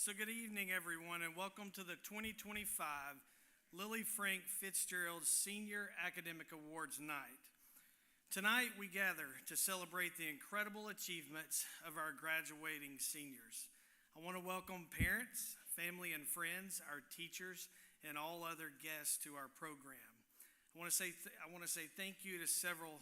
So good evening, everyone, and welcome to the 2025 Lily Frank Fitzgerald Senior Academic Awards Night. Tonight, we gather to celebrate the incredible achievements of our graduating seniors. I want to welcome parents, family and friends, our teachers, and all other guests to our program. I want to say thank you to several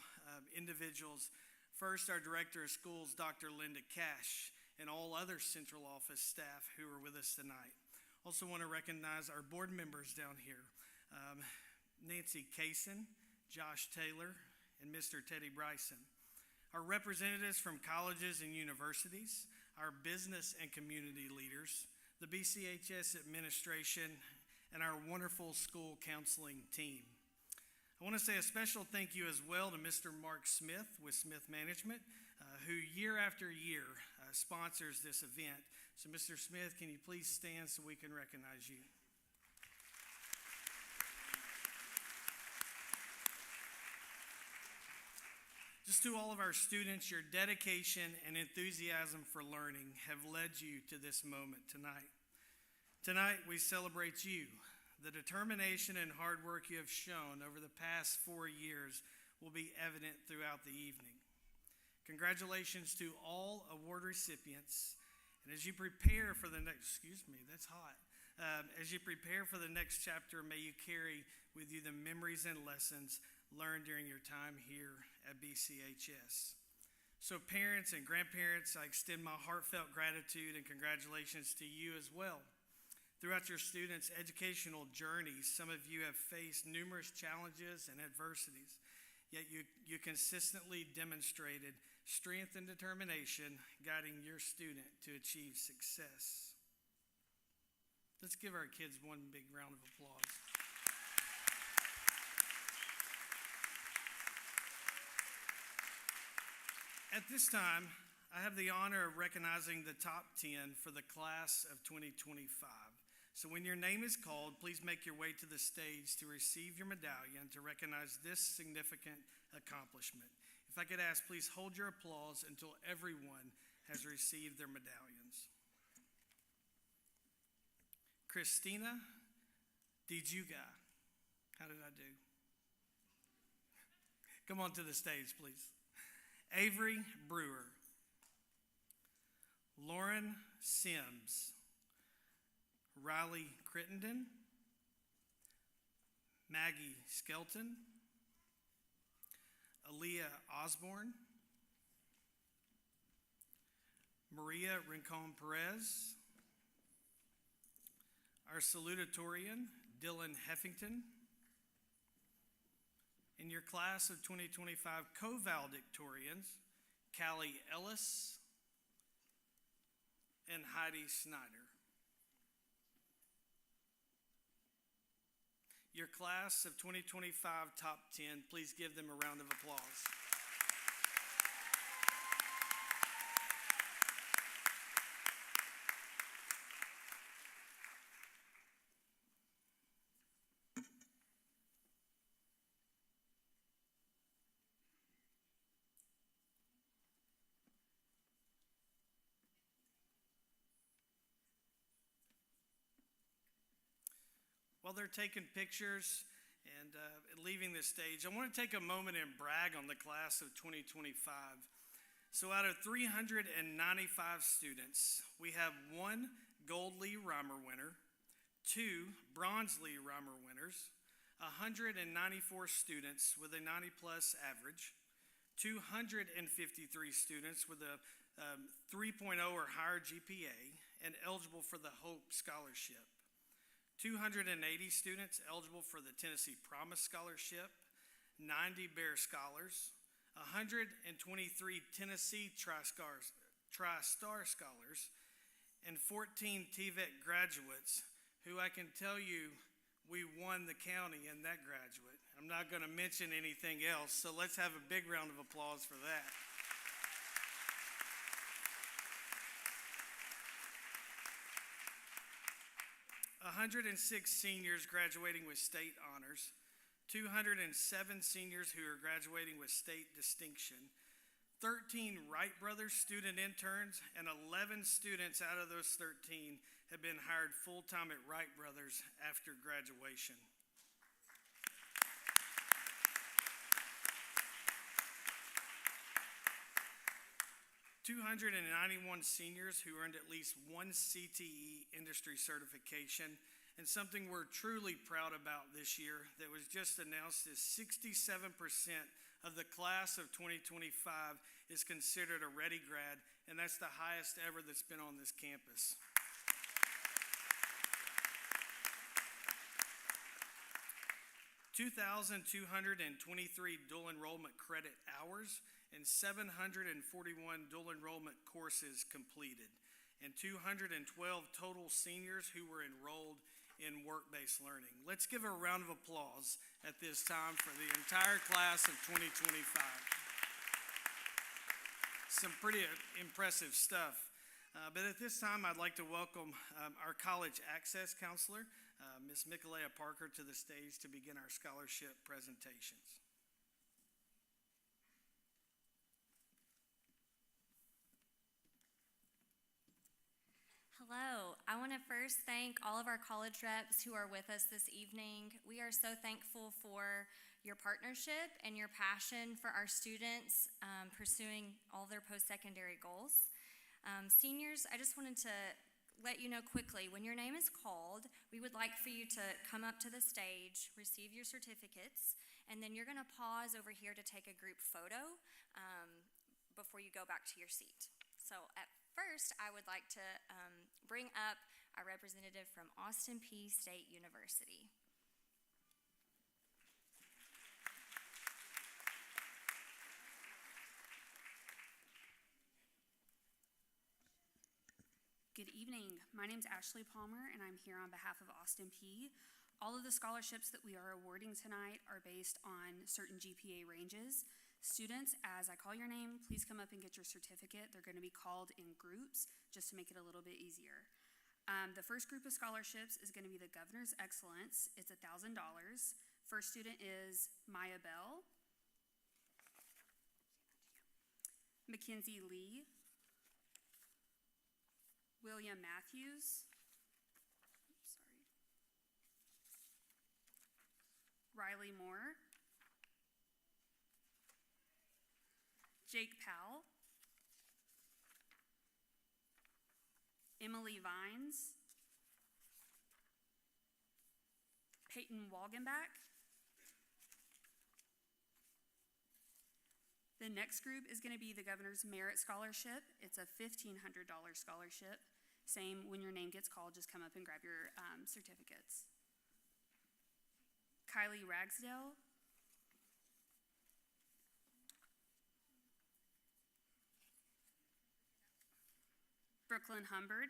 individuals. First, our Director of Schools, Dr. Linda Cash, and all other central office staff who are with us tonight. Also want to recognize our board members down here, Nancy Kaysen, Josh Taylor, and Mr. Teddy Bryson. Our representatives from colleges and universities, our business and community leaders, the BCHS administration, and our wonderful school counseling team. I want to say a special thank you as well to Mr. Mark Smith with Smith Management, who year after year sponsors this event. So Mr. Smith, can you please stand so we can recognize you? Just to all of our students, your dedication and enthusiasm for learning have led you to this moment tonight. Tonight, we celebrate you. The determination and hard work you have shown over the past 4 years will be evident throughout the evening. Congratulations to all award recipients. And as you prepare for the next, as you prepare for the next chapter, may you carry with you the memories and lessons learned during your time here at BCHS. So parents and grandparents, I extend my heartfelt gratitude and congratulations to you as well. Throughout your students' educational journeys, some of you have faced numerous challenges and adversities, yet you consistently demonstrated strength and determination, guiding your student to achieve success. Let's give our kids one big round of applause. At this time, I have the honor of recognizing the top 10 for the class of 2025. So when your name is called, please make your way to the stage to receive your medallion to recognize this significant accomplishment. If I could ask, please hold your applause until everyone has received their medallions. Christina Dijuga. How did I do? Come on to the stage, please. Avery Brewer. Lauren Sims. Riley Crittenden. Maggie Skelton. Aaliyah Osborne. Maria Rincon Perez. Our salutatorian, Dylan Heffington. In your class of 2025 co-valedictorians, Callie Ellis and Heidi Snider. Your class of 2025 top 10, please give them a round of applause. While they're taking pictures and leaving the stage, I want to take a moment and brag on the class of 2025. So out of 395 students, we have 1 Gold Lee Reimer winner, 2 Bronze Lee Reimer winners, 194 students with a 90-plus average, 253 students with a 3.0 or higher GPA and eligible for the Hope Scholarship. 280 students eligible for the Tennessee Promise Scholarship, 90 Bear Scholars, 123 Tennessee Tri-Star Scholars, and 14 TVET graduates who I can tell you we won the county in that graduate. I'm not going to mention anything else, so let's have a big round of applause for that. 106 seniors graduating with state honors, 207 seniors who are graduating with state distinction, 13 Wright Brothers student interns and 11 students out of those 13 have been hired full-time at Wright Brothers after graduation. 291 seniors who earned at least one CTE industry certification, and something we're truly proud about this year that was just announced is 67% of the class of 2025 is considered a Ready grad, and that's the highest ever that's been on this campus. 2,223 dual enrollment credit hours and 741 dual enrollment courses completed, and 212 total seniors who were enrolled in work-based learning. Let's give a round of applause at this time for the entire class of 2025. Some pretty impressive stuff. But at this time, I'd like to welcome our college access counselor, Ms. Michaela Parker, to the stage to begin our scholarship presentations. Hello. I want to first thank all of our college reps who are with us this evening. We are so thankful for your partnership and your passion for our students pursuing all their post-secondary goals. Seniors, I just wanted to let you know quickly, when your name is called, we would like for you to come up to the stage, receive your certificates, and then you're going to pause over here to take a group photo before you go back to your seat. So at first, I would like to bring up our representative from Austin Peay State University. Good evening. My name is Ashley Palmer, and I'm here on behalf of Austin Peay. All of the scholarships that we are awarding tonight are based on certain GPA ranges. Students, as I call your name, please come up and get your certificate. They're going to be called in groups just to make it a little bit easier. The first group of scholarships is going to be the Governor's Excellence. It's $1,000. First student is Maya Bell, Mackenzie Lee, William Matthews, Riley Moore, Jake Powell, Emily Vines, Peyton Wagenbach. The next group is going to be the Governor's Merit Scholarship. It's a $1,500 scholarship. Same, when your name gets called, just come up and grab your certificates. Kylie Ragsdale, Brooklyn Humbird,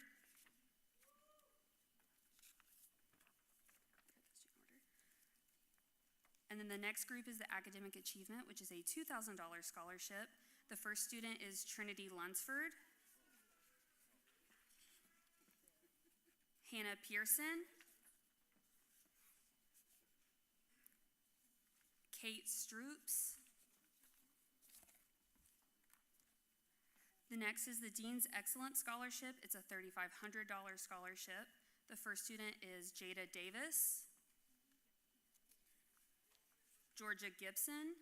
and then the next group is the Academic Achievement, which is a $2,000 scholarship. The first student is Trinity Lunsford, Hannah Pearson, Kate Stroops. The next is the Dean's Excellence Scholarship. It's a $3,500 scholarship. The first student is Jada Davis, Georgia Gibson,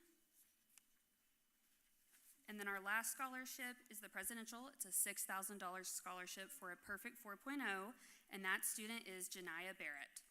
and then our last scholarship is the Presidential. It's a $6,000 scholarship for a Perfect 4.0, and that student is Janiyah Barrett.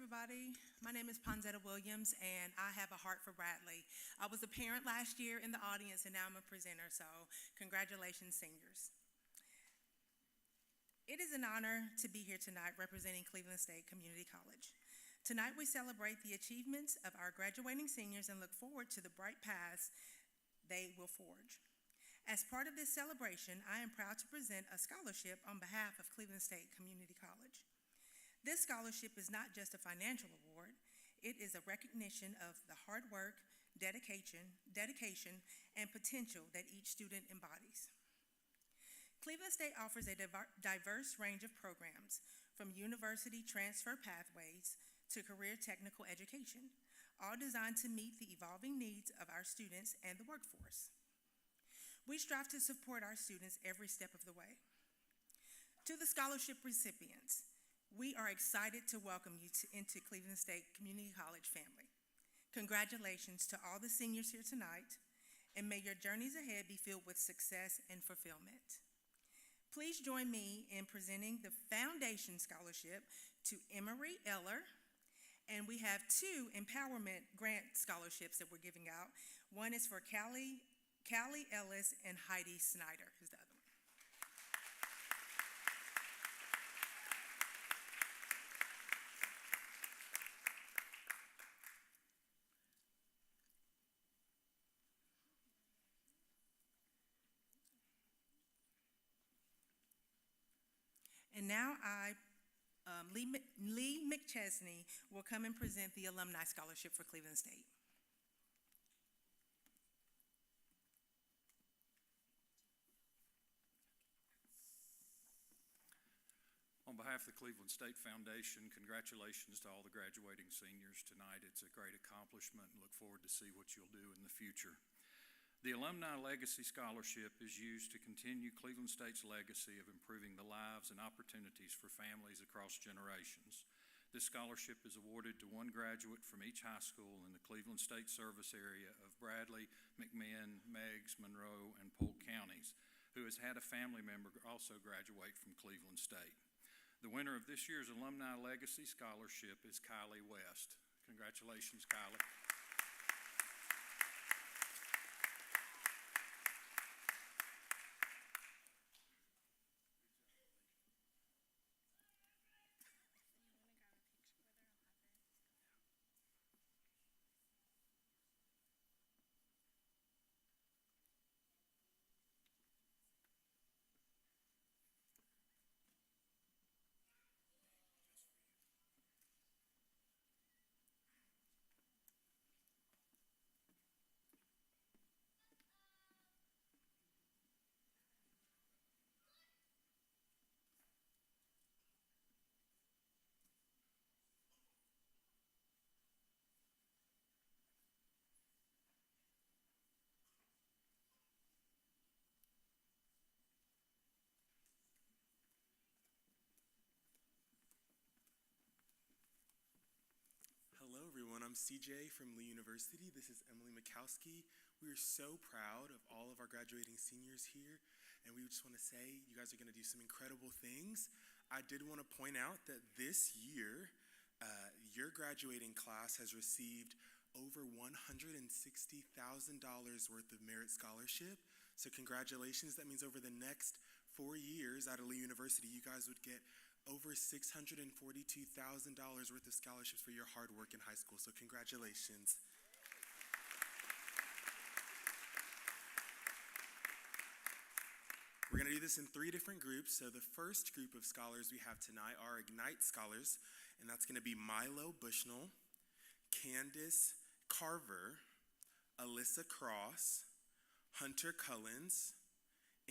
everybody. My name is Panetta Williams, and I have a heart for Bradley. I was a parent last year in the audience, and now I'm a presenter, so congratulations, seniors. It is an honor to be here tonight representing Cleveland State Community College. Tonight, we celebrate the achievements of our graduating seniors and look forward to the bright paths they will forge. As part of this celebration, I am proud to present a scholarship on behalf of Cleveland State Community College. This scholarship is not just a financial award, it is a recognition of the hard work, dedication, and potential that each student embodies. Cleveland State offers a diverse range of programs, from university transfer pathways to career technical education, all designed to meet the evolving needs of our students and the workforce. We strive to support our students every step of the way. To the scholarship recipients, we are excited to welcome you into Cleveland State Community College family. Congratulations to all the seniors here tonight, and may your journeys ahead be filled with success and fulfillment. Please join me in presenting the Foundation Scholarship to Emery Eller, and we have 2 Empowerment Grant Scholarships that we're giving out. One is for Callie Ellis and Heidi Snider is the other one. And now Lee McChesney will come and present the Alumni Scholarship for Cleveland State. On behalf of the Cleveland State Foundation, congratulations to all the graduating seniors tonight. It's a great accomplishment and look forward to see what you'll do in the future. The Alumni Legacy Scholarship is used to continue Cleveland State's legacy of improving the lives and opportunities for families across generations. This scholarship is awarded to one graduate from each high school in the Cleveland State service area of Bradley, McMinn, Meigs, Monroe, and Polk counties, who has had a family member also graduate from Cleveland State. The winner of this year's Alumni Legacy Scholarship is Kylie West. Congratulations, Kylie. Hello everyone, I'm CJ from Lee University. This is Emily Macowski. We are so proud of all of our graduating seniors here, and we just want to say you guys are going to do some incredible things. I did want to point out that this year, your graduating class has received over $160,000 worth of merit scholarship. So congratulations. That means over the next 4 years out of Lee University, you guys would get over $642,000 worth of scholarships for your hard work in high school. So congratulations. We're going to do this in 3 different groups. So the first group of scholars we have tonight are Ignite Scholars, and that's going to be Milo Bushnell, Candace Carver, Alyssa Cross, Hunter Cullens,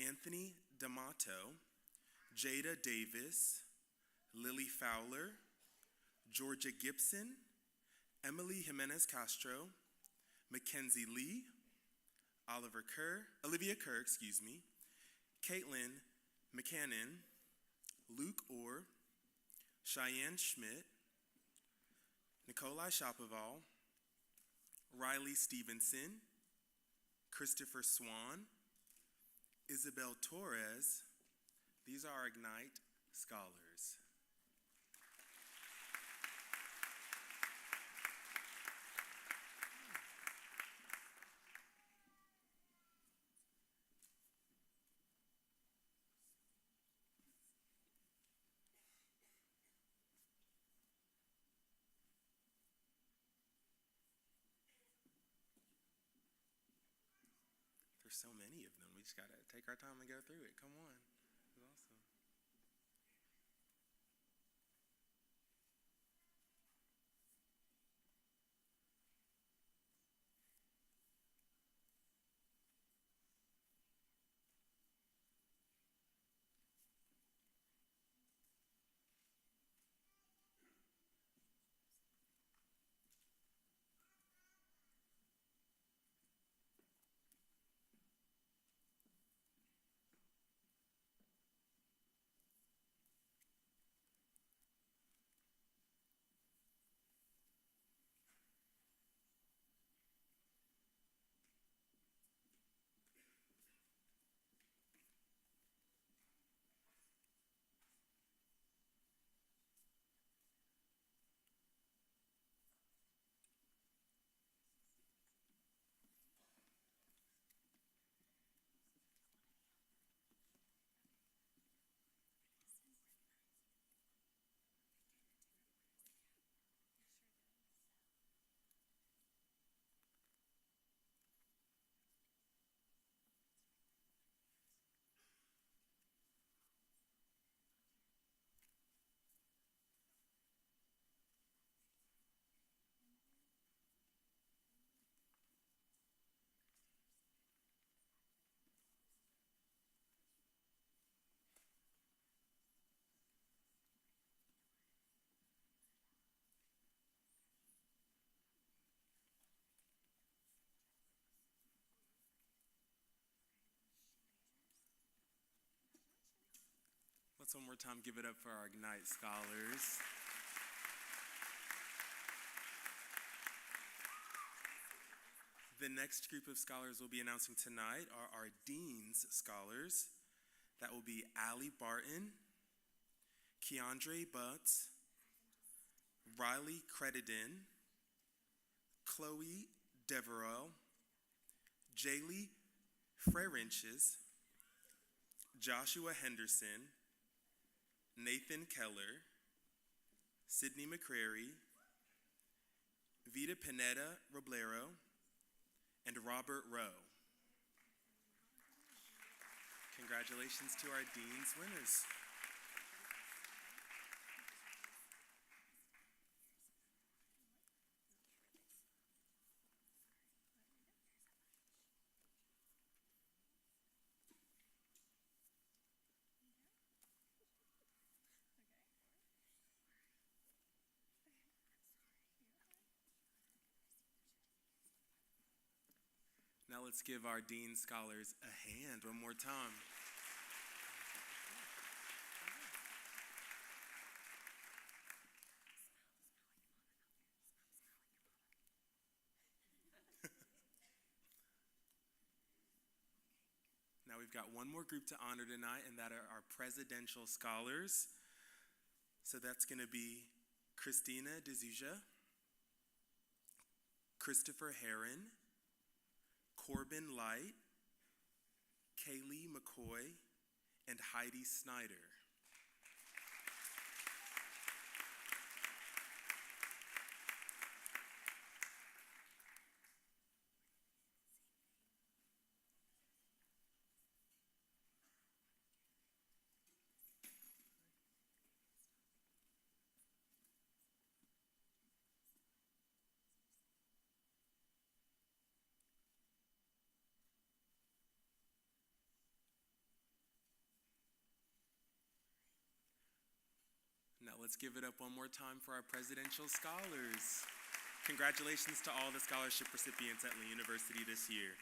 Anthony D'Amato, Jada Davis, Lily Fowler, Georgia Gibson, Emily Jimenez Castro, Mackenzie Lee, Olivia Kerr, Caitlin McCannon, Luke Orr, Cheyenne Schmidt, Nikolai Shapoval, Riley Stevenson, Christopher Swan, Isabel Torres. These are our Ignite Scholars. There's so many of them. We just got to take our time and go through it. Come on. It's awesome. Let's one more time give it up for our Ignite Scholars. The next group of scholars we'll be announcing tonight are our Dean's Scholars. That will be Allie Barton, Keandre Butts, Riley Credidin, Chloe Devereaux, Jaylee Frerinches, Joshua Henderson, Nathan Keller, Sydney McCrary, Vita Panetta Roblero, and Robert Rowe. Congratulations to our Dean's winners. Now let's give our Dean Scholars a hand one more time. Now we've got one more group to honor tonight, and that are our Presidential Scholars. So that's going to be Christina D'Souza, Christopher Heron, Corbin Light, Kaylee McCoy, and Heidi Snider. Now let's give it up one more time for our Presidential Scholars. Congratulations to all the scholarship recipients at Lee University this year.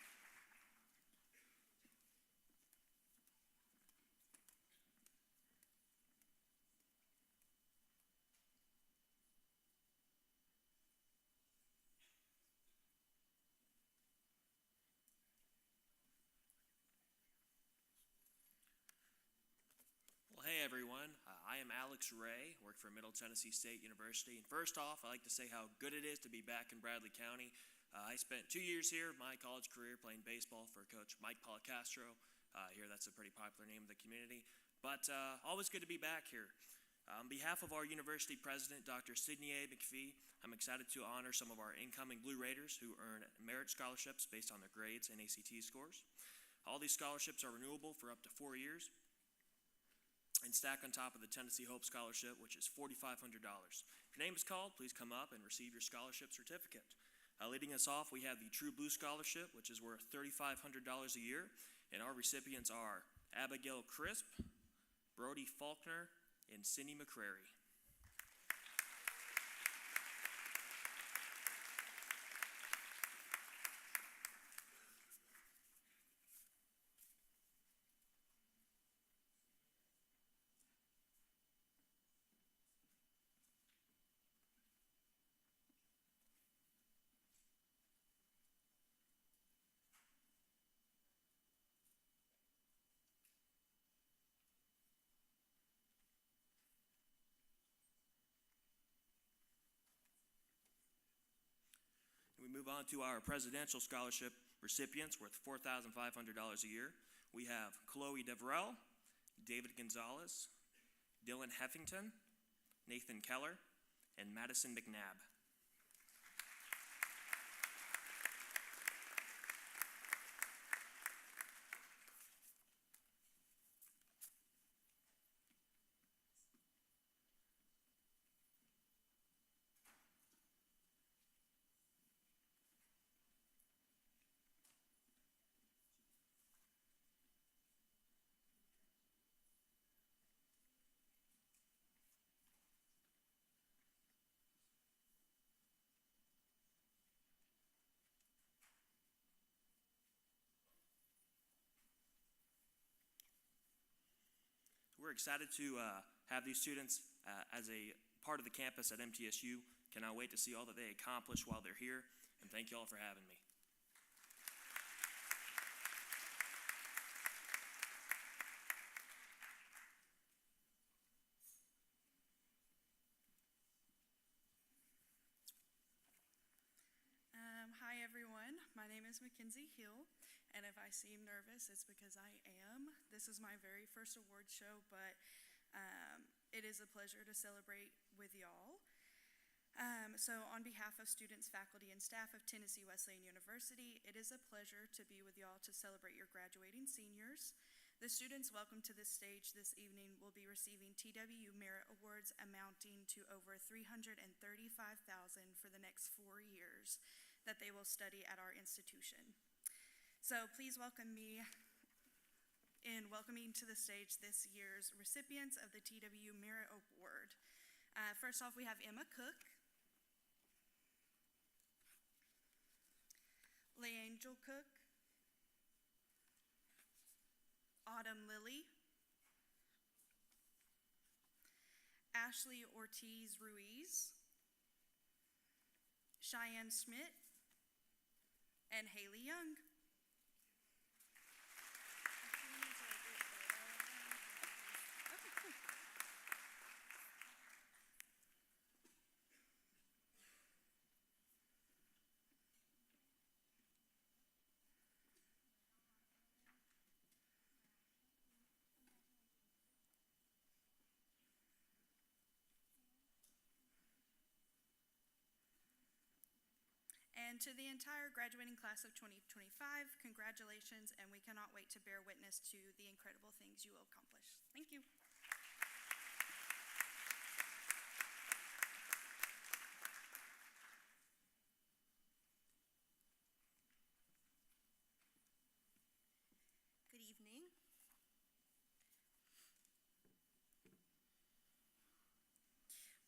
Hey everyone, I am Alex Ray, work for Middle Tennessee State University. And first off, I like to say how good it is to be back in Bradley County. I spent 2 years here, my college career, playing baseball for Coach Mike Policastro. Here, that's a pretty popular name of the community. But always good to be back here. On behalf of our university president, Dr. Sidney A. McPhee, I'm excited to honor some of our incoming Blue Raiders who earned merit scholarships based on their grades and ACT scores. All these scholarships are renewable for up to 4 years and stack on top of the Tennessee Hope Scholarship, which is $4,500. If your name is called, please come up and receive your scholarship certificate. Leading us off, we have the True Blue Scholarship, which is worth $3,500 a year, and our recipients are Abigail Crisp, Brody Faulkner, and Cindy McCrary. We move on to our Presidential Scholarship recipients worth $4,500 a year. We have Chloe Deverell, David Gonzalez, Dylan Heffington, Nathan Keller, and Madison McNabb. We're excited to have these students as a part of the campus at MTSU. Cannot wait to see all that they accomplish while they're here, and thank you all for having me. Hi everyone, my name is Mackenzie Hill, and if I seem nervous, it's because I am. This is my very first award show, but it is a pleasure to celebrate with y'all. So on behalf of students, faculty, and staff of Tennessee Wesleyan University, it is a pleasure to be with y'all to celebrate your graduating seniors. The students welcome to this stage this evening will be receiving TWU Merit Awards amounting to over $335,000 for the next 4 years that they will study at our institution. So please welcome me in welcoming to the stage this year's recipients of the TWU Merit Award. First off, we have Emma Cook, LeAngel Cook, Autumn Lilly, Ashley Ortiz Ruiz, Cheyenne Schmidt, and Haley Young. And to the entire graduating class of 2025, congratulations, and we cannot wait to bear witness to the incredible things you will accomplish. Thank you. Good evening.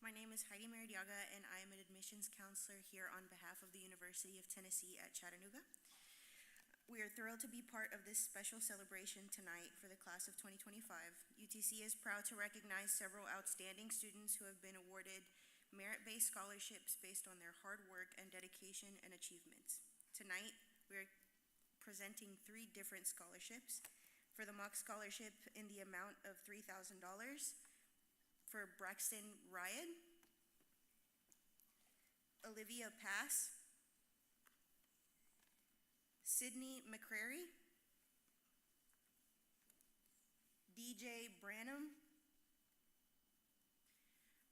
My name is Heidi Snider, and I am an admissions counselor here on behalf of the University of Tennessee at Chattanooga. We are thrilled to be part of this special celebration tonight for the class of 2025. UTC is proud to recognize several outstanding students who have been awarded merit-based scholarships based on their hard work and dedication and achievements. Tonight, we are presenting 3 different scholarships. For the Mock Scholarship in the amount of $3,000, for Braxton Ryan, Olivia Pass, Sydney McCrary, DJ Branham.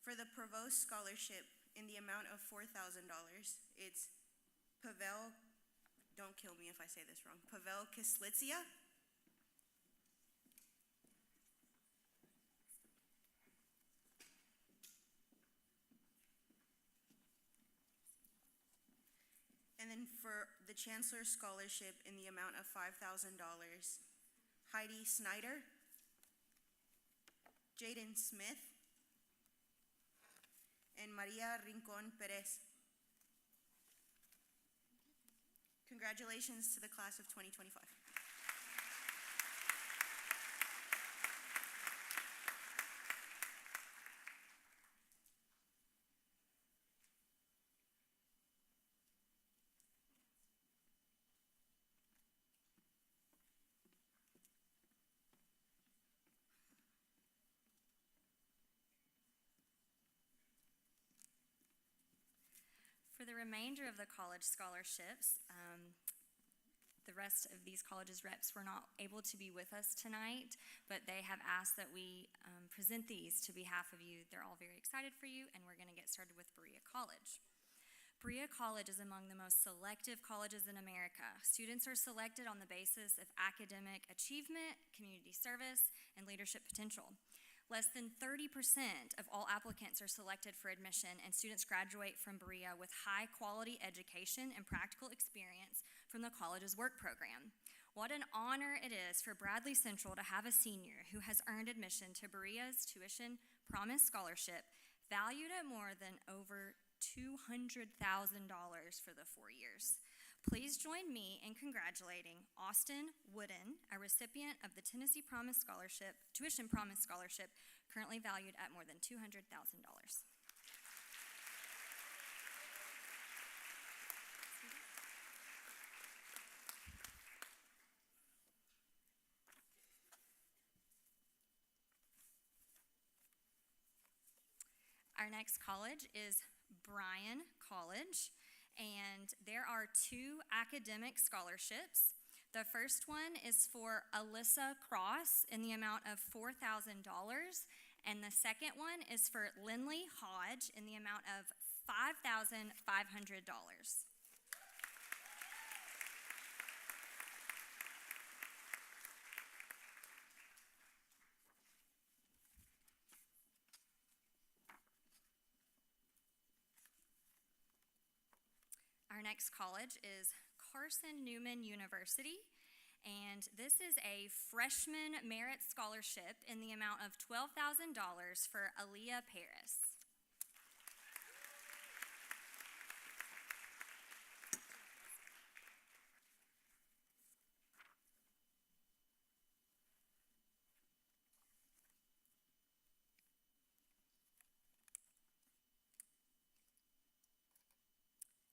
For the Provost Scholarship in the amount of $4,000, it's Pavel, don't kill me if I say this wrong, Pavel Kislitsia and for the Chancellor Scholarship in the amount of $5,000, Heidi Snider, Jaden Smith, and Maria Rincon Perez. Congratulations to the class of 2025. For the remainder of the college scholarships, the rest of these colleges' reps were not able to be with us tonight, but they have asked that we present these to behalf of you. They're all very excited for you, and we're going to get started with Berea College. Berea College is among the most selective colleges in America. Students are selected on the basis of academic achievement, community service, and leadership potential. Less than 30% of all applicants are selected for admission, and students graduate from Berea with high-quality education and practical experience from the college's work program. What an honor it is for Bradley Central to have a senior who has earned admission to Berea's Tuition Promise Scholarship, valued at more than over $200,000 for the 4 years. Please join me in congratulating Austin Wooden, a recipient of the Tennessee Promise Scholarship, Tuition Promise Scholarship, currently valued at more than $200,000. Our next college is Bryan College, and there are 2 academic scholarships. The first one is for Alyssa Cross in the amount of $4,000, and the second one is for Lindley Hodge in the amount of $5,500. Our next college is Carson Newman University, and this is a freshman merit scholarship in the amount of $12,000 for Aaliyah Paris.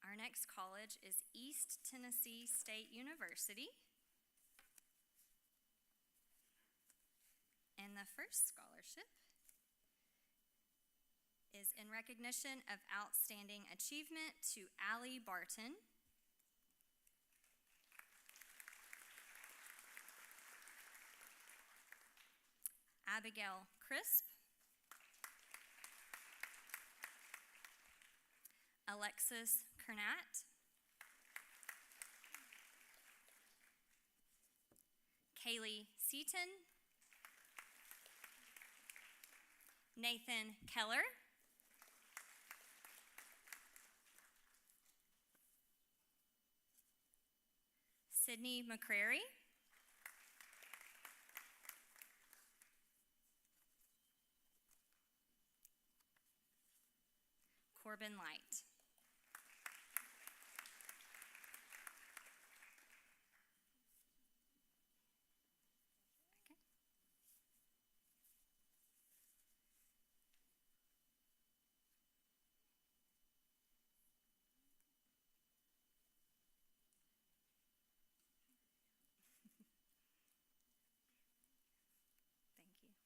Our next college is East Tennessee State University. And the first scholarship is in recognition of outstanding achievement to Allie Barton. Abigail Crisp. Alexis Kernat. Kaylee Seaton. Nathan Keller. Sydney McCrary. Corbin Light.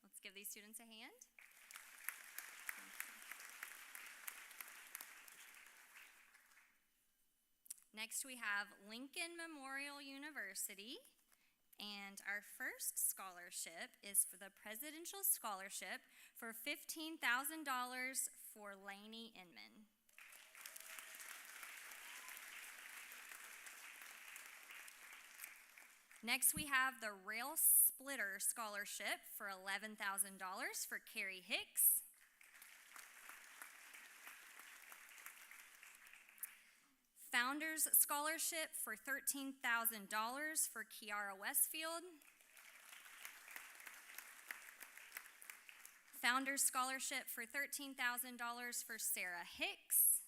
Let's give these students a hand. Next, we have Lincoln Memorial University, and our first scholarship is for the Presidential Scholarship for $15,000 for Lainey Inman. Next, we have the Rail Splitter Scholarship for $11,000 for Carrie Hicks. Founders Scholarship for $13,000 for Kiara Westfield. Founders Scholarship for $13,000 for Sarah Hicks.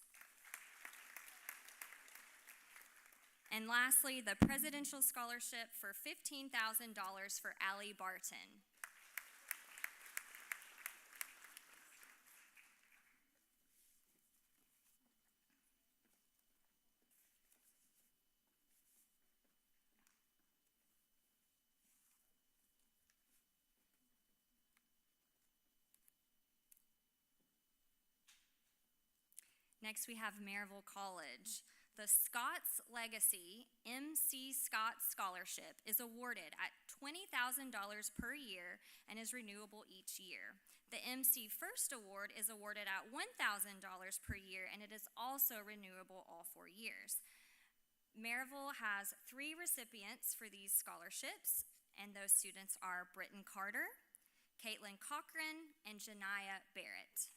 And lastly, the Presidential Scholarship for $15,000 for Allie Barton. Next, we have Marville College. The Scott's Legacy MC Scott Scholarship is awarded at $20,000 per year and is renewable each year. The MC First Award is awarded at $1,000 per year and it is also renewable all 4 years. Marville has 3 recipients for these scholarships, and those students are Britton Carter, Caitlin Cochran, and Janiyah Barrett.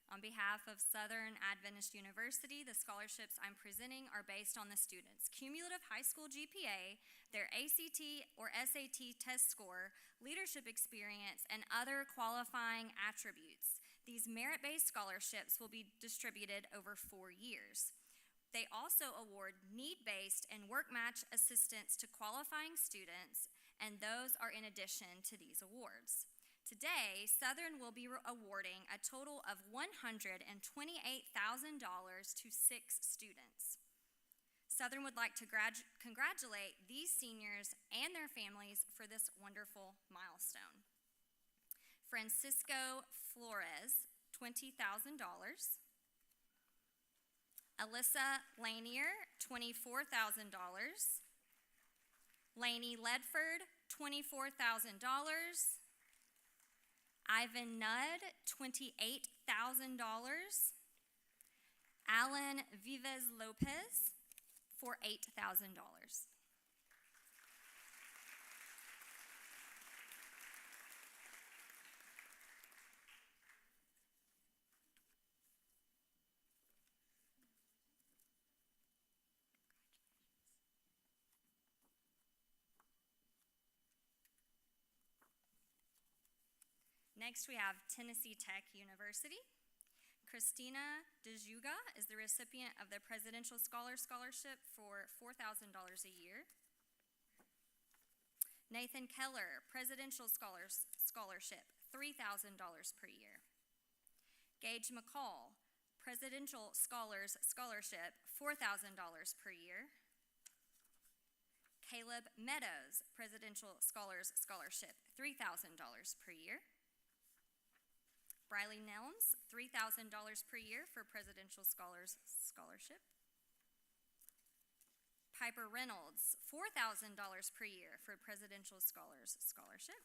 On behalf of Southern Adventist University, the scholarships I'm presenting are based on the students' cumulative high school GPA, their ACT or SAT test score, leadership experience, and other qualifying attributes. These merit-based scholarships will be distributed over 4 years. They also award need-based and work-match assistance to qualifying students, and those are in addition to these awards. Today, Southern will be awarding a total of $128,000 to 6 students. Southern would like to congratulate these seniors and their families for this wonderful milestone. Francisco Flores, $20,000. Alyssa Lanier, $24,000. Lainey Ledford, $24,000. Ivan Nudd, $28,000. Alan Vives Lopez for $8,000. Next, we have Tennessee Tech University. Christina DeJuga is the recipient of the Presidential Scholarship for $4,000 a year. Nathan Keller, Presidential Scholarship, $3,000 per year. Gage McCall, Presidential Scholarship, $4,000 per year. Caleb Meadows, Presidential Scholarship, $3,000 per year. Briley Nelms, $3,000 per year for Presidential Scholarship. Piper Reynolds, $4,000 per year for Presidential Scholarship.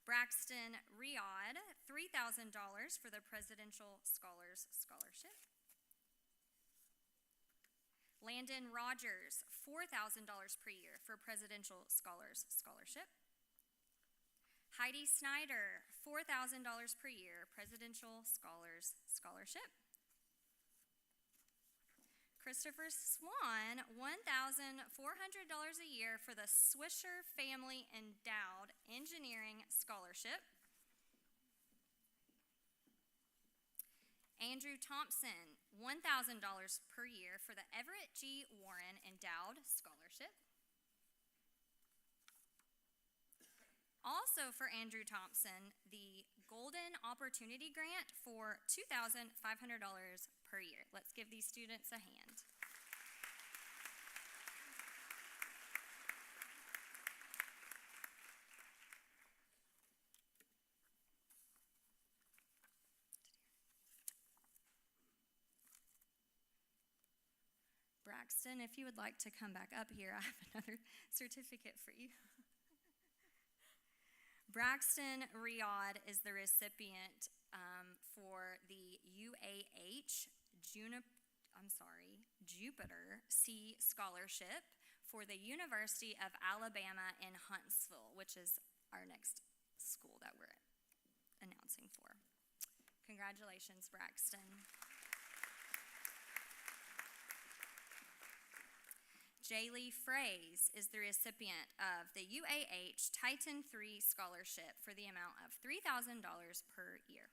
Braxton Riyad, $3,000 for the Presidential Scholarship. Landon Rogers, $4,000 per year for Presidential Scholarship. Heidi Snider, $4,000 per year, Presidential Scholarship. Christopher Swan, $1,400 a year for the Swisher Family Endowed Engineering Scholarship. Andrew Thompson, $1,000 per year for the Everett G. Warren Endowed Scholarship. Also for Andrew Thompson, the Golden Opportunity Grant for $2,500 per year. Let's give these students a hand. Braxton, if you would like to come back up here, I have another certificate for you. Braxton Riyadh is the recipient for the Jupiter C Scholarship for the University of Alabama in Huntsville, which is our next school that we're announcing for. Congratulations, Braxton. Jaylee Fraze is the recipient of the UAH Titan III Scholarship for the amount of $3,000 per year.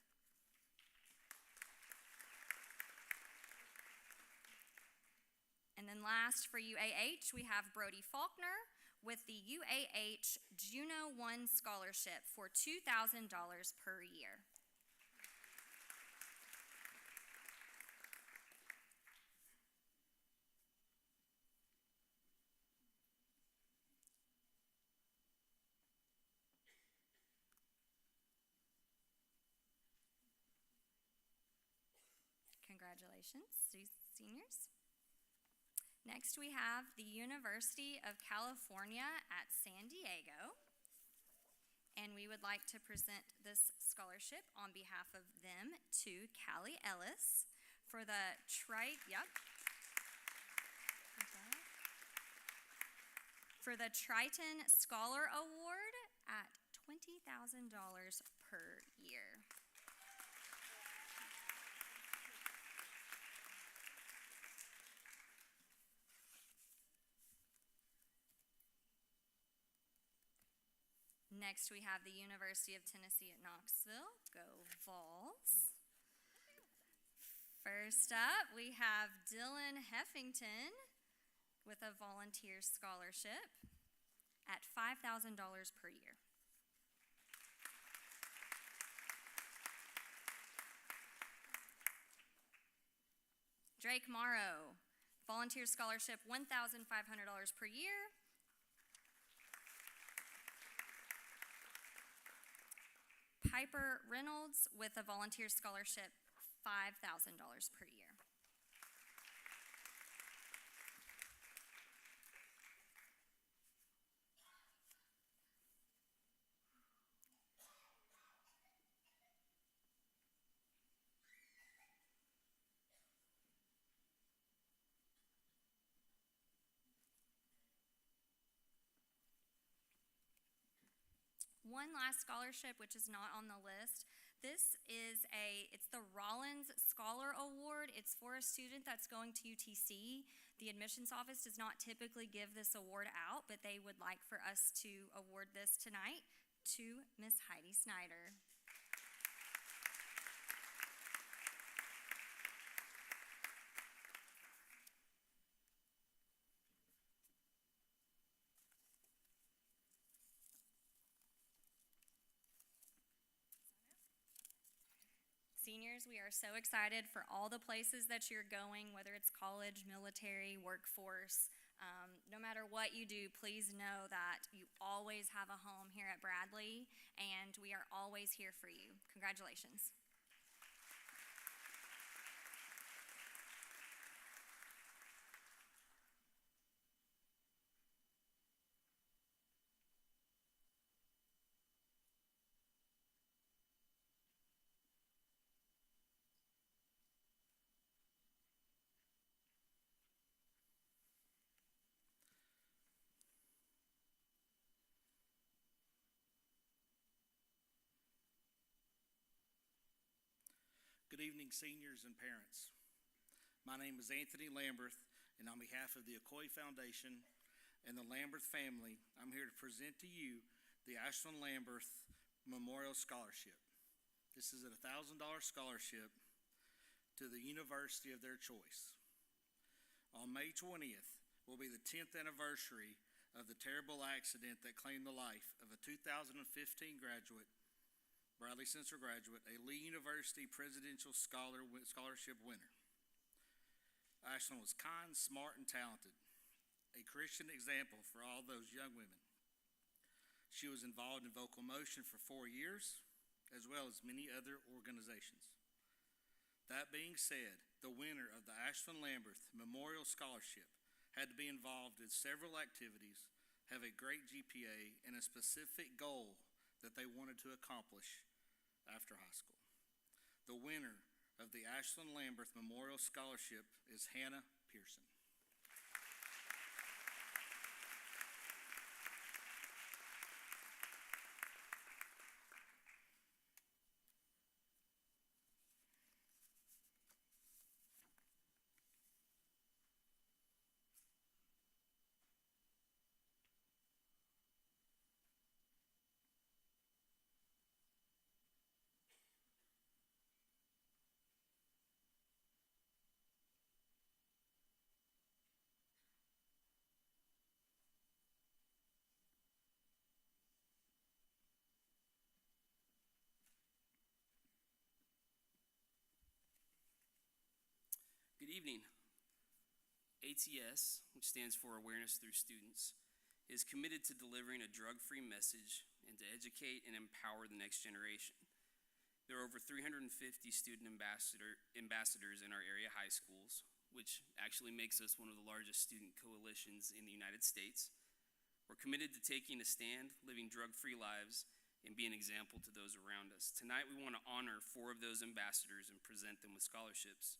And then last for UAH, we have Brody Faulkner with the UAH Juno I Scholarship for $2,000 per year. Congratulations, seniors. Next, we have the University of California at San Diego. And we would like to present this scholarship on behalf of them to Callie Ellis for the Triton Scholar Award at $20,000 per year. Next, we have the University of Tennessee at Knoxville. Go Vols. First up, we have Dylan Heffington with a volunteer scholarship at $5,000 per year. Drake Morrow, volunteer scholarship, $1,500 per year. Piper Reynolds with a volunteer scholarship, $5,000 per year. One last scholarship, which is not on the list. It's the Rollins Scholar Award. It's for a student that's going to UTC. The admissions office does not typically give this award out, but they would like for us to award this tonight to Miss Heidi Snider. Seniors, we are so excited for all the places that you're going, whether it's college, military, workforce. No matter what you do, please know that you always have a home here at Bradley, and we are always here for you. Congratulations. Good evening, seniors and parents. My name is Anthony Lambert, and on behalf of the Ocoee Foundation and the Lambert family, I'm here to present to you the Ashland Lambert Memorial Scholarship. This is a $1,000 scholarship to the university of their choice. On May 20th will be the 10th anniversary of the terrible accident that claimed the life of a 2015 graduate, Bradley Center graduate, a Lee University Presidential Scholarship winner. Ashland was kind, smart, and talented, a Christian example for all those young women. She was involved in vocal motion for 4 years, as well as many other organizations. That being said, the winner of the Ashland Lambert Memorial Scholarship had to be involved in several activities, have a great GPA, and a specific goal that they wanted to accomplish after high school. The winner of the Ashland Lambert Memorial Scholarship is Hannah Pearson. Good evening. ATS, which stands for Awareness Through Students, is committed to delivering a drug-free message and to educate and empower the next generation. There are over 350 student ambassadors in our area high schools, which actually makes us one of the largest student coalitions in the United States. We're committed to taking a stand, living drug-free lives, and be an example to those around us. Tonight, we want to honor 4 of those ambassadors and present them with scholarships.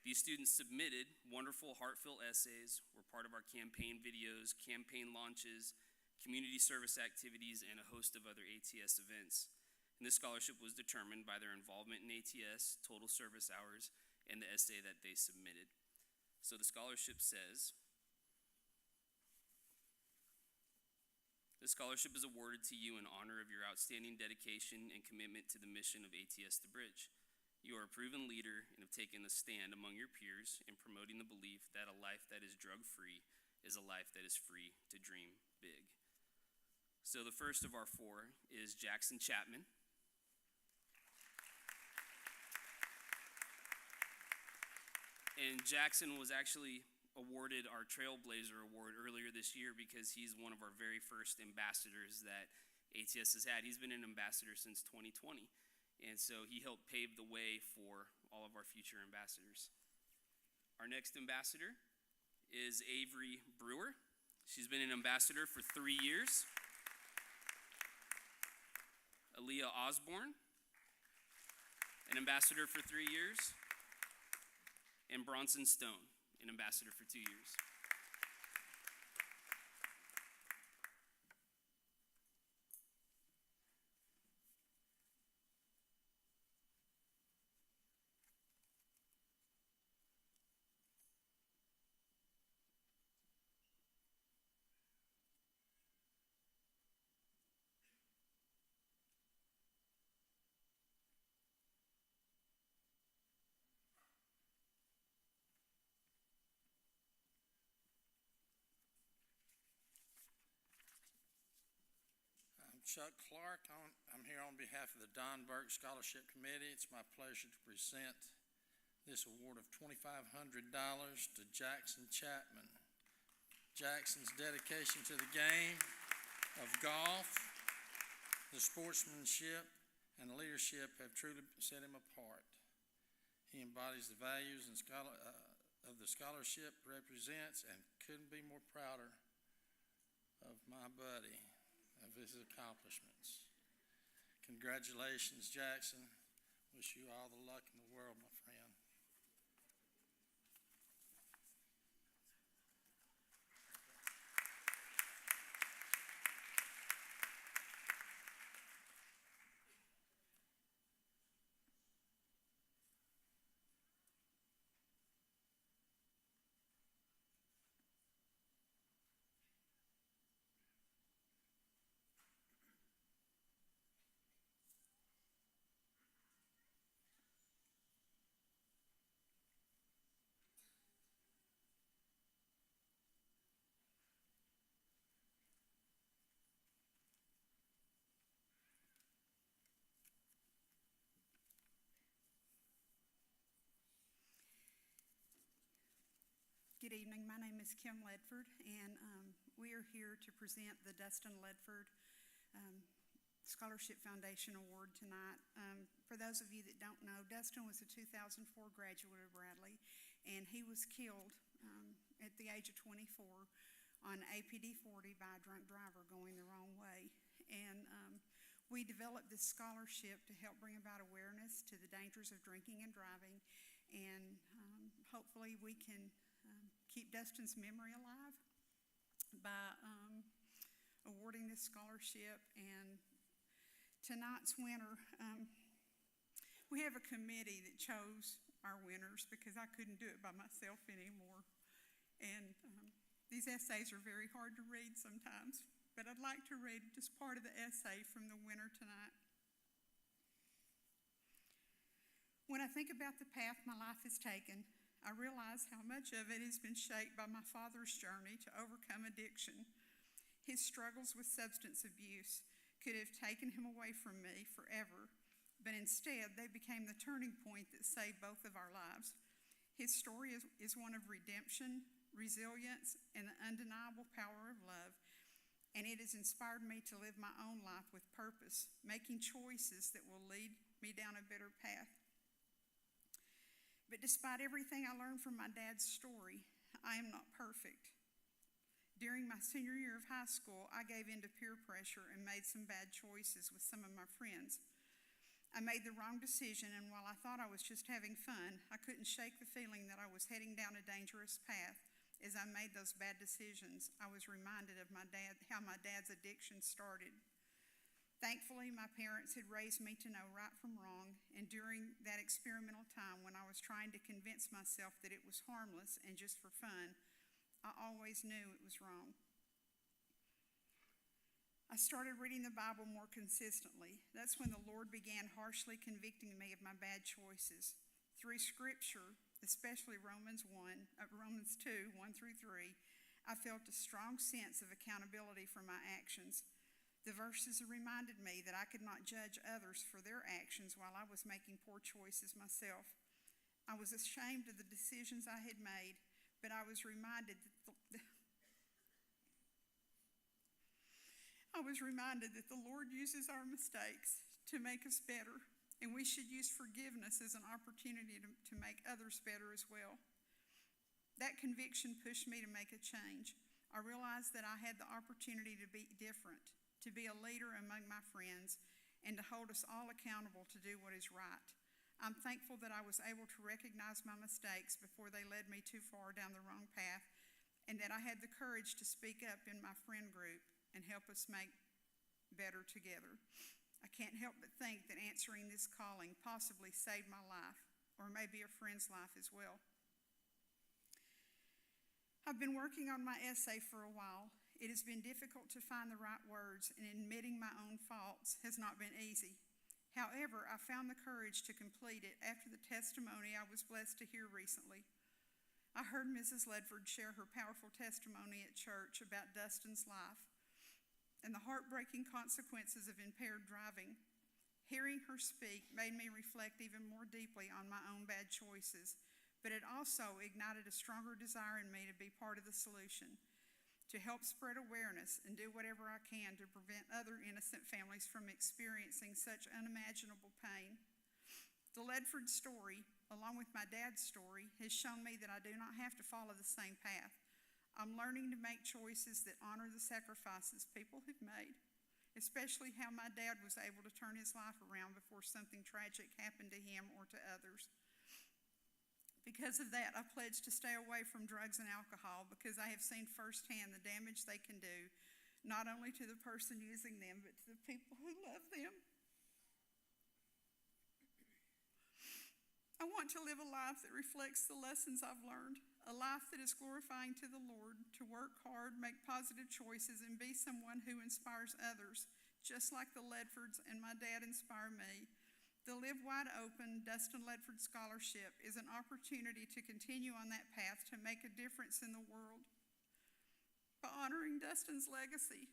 These students submitted wonderful, heartfelt essays, were part of our campaign videos, campaign launches, community service activities, and a host of other ATS events. And this scholarship was determined by their involvement in ATS, total service hours, and the essay that they submitted. So the scholarship says, "The scholarship is awarded to you in honor of your outstanding dedication and commitment to the mission of ATS The Bridge. You are a proven leader and have taken a stand among your peers in promoting the belief that a life that is drug-free is a life that is free to dream big." So the first of our 4 is Jackson Chapman. And Jackson was actually awarded our Trailblazer Award earlier this year because he's one of our very first ambassadors that ATS has had. He's been an ambassador since 2020. And so he helped pave the way for all of our future ambassadors. Our next ambassador is Avery Brewer. She's been an ambassador for 3 years. Aaliyah Osborne, an ambassador for 3 years. And Bronson Stone, an ambassador for 2 years. Chuck Clark. I'm here on behalf of the Donberg Scholarship Committee. It's my pleasure to present this award of $2,500 to Jackson Chapman. Jackson's dedication to the game of golf, the sportsmanship, and leadership have truly set him apart. He embodies the values and of the scholarship represents, and couldn't be more prouder of my buddy, of his accomplishments. Congratulations, Jackson. Wish you all the luck in the world, my friend. Good evening. My name is Kim Leford, and we are here to present the Dustin Leford Scholarship Foundation Award tonight. For those of you that don't know, Dustin was a 2004 graduate of Bradley, and he was killed at the age of 24 on APD 40 by a drunk driver going the wrong way. And we developed this scholarship to help bring about awareness to the dangers of drinking and driving. And hopefully we can keep Dustin's memory alive by awarding this scholarship. And tonight's winner, we have a committee that chose our winners because I couldn't do it by myself anymore. And these essays are very hard to read sometimes, but I'd like to read just part of the essay from the winner tonight. When I think about the path my life has taken, I realize how much of it has been shaped by my father's journey to overcome addiction. His struggles with substance abuse could have taken him away from me forever, but instead they became the turning point that saved both of our lives. His story is one of redemption, resilience, and the undeniable power of love, and it has inspired me to live my own life with purpose, making choices that will lead me down a better path. But despite everything I learned from my dad's story, I am not perfect. During my senior year of high school, I gave in to peer pressure and made some bad choices with some of my friends. I made the wrong decision, and while I thought I was just having fun, I couldn't shake the feeling that I was heading down a dangerous path. As I made those bad decisions, I was reminded of how my dad's addiction started. Thankfully, my parents had raised me to know right from wrong, and during that experimental time when I was trying to convince myself that it was harmless and just for fun, I always knew it was wrong. I started reading the Bible more consistently. That's when the Lord began harshly convicting me of my bad choices. Through Scripture, especially Romans 2, 1 through 3, I felt a strong sense of accountability for my actions. The verses reminded me that I could not judge others for their actions while I was making poor choices myself. I was ashamed of the decisions I had made, but I was reminded that the Lord uses our mistakes to make us better, and we should use forgiveness as an opportunity to make others better as well. That conviction pushed me to make a change. I realized that I had the opportunity to be different, to be a leader among my friends, and to hold us all accountable to do what is right. I'm thankful that I was able to recognize my mistakes before they led me too far down the wrong path, and that I had the courage to speak up in my friend group and help us make better together. I can't help but think that answering this calling possibly saved my life, or maybe a friend's life as well. I've been working on my essay for a while. It has been difficult to find the right words, and admitting my own faults has not been easy. However, I found the courage to complete it after the testimony I was blessed to hear recently. I heard Mrs. Leford share her powerful testimony at church about Dustin's life and the heartbreaking consequences of impaired driving. Hearing her speak made me reflect even more deeply on my own bad choices, but it also ignited a stronger desire in me to be part of the solution, to help spread awareness and do whatever I can to prevent other innocent families from experiencing such unimaginable pain. The Leford story, along with my dad's story, has shown me that I do not have to follow the same path. I'm learning to make choices that honor the sacrifices people have made, especially how my dad was able to turn his life around before something tragic happened to him or to others. Because of that, I pledged to stay away from drugs and alcohol because I have seen firsthand the damage they can do, not only to the person using them, but to the people who love them. I want to live a life that reflects the lessons I've learned, a life that is glorifying to the Lord, to work hard, make positive choices, and be someone who inspires others, just like the Ledfords and my dad inspire me. The Live Wide Open Dustin Leford Scholarship is an opportunity to continue on that path to make a difference in the world. By honoring Dustin's legacy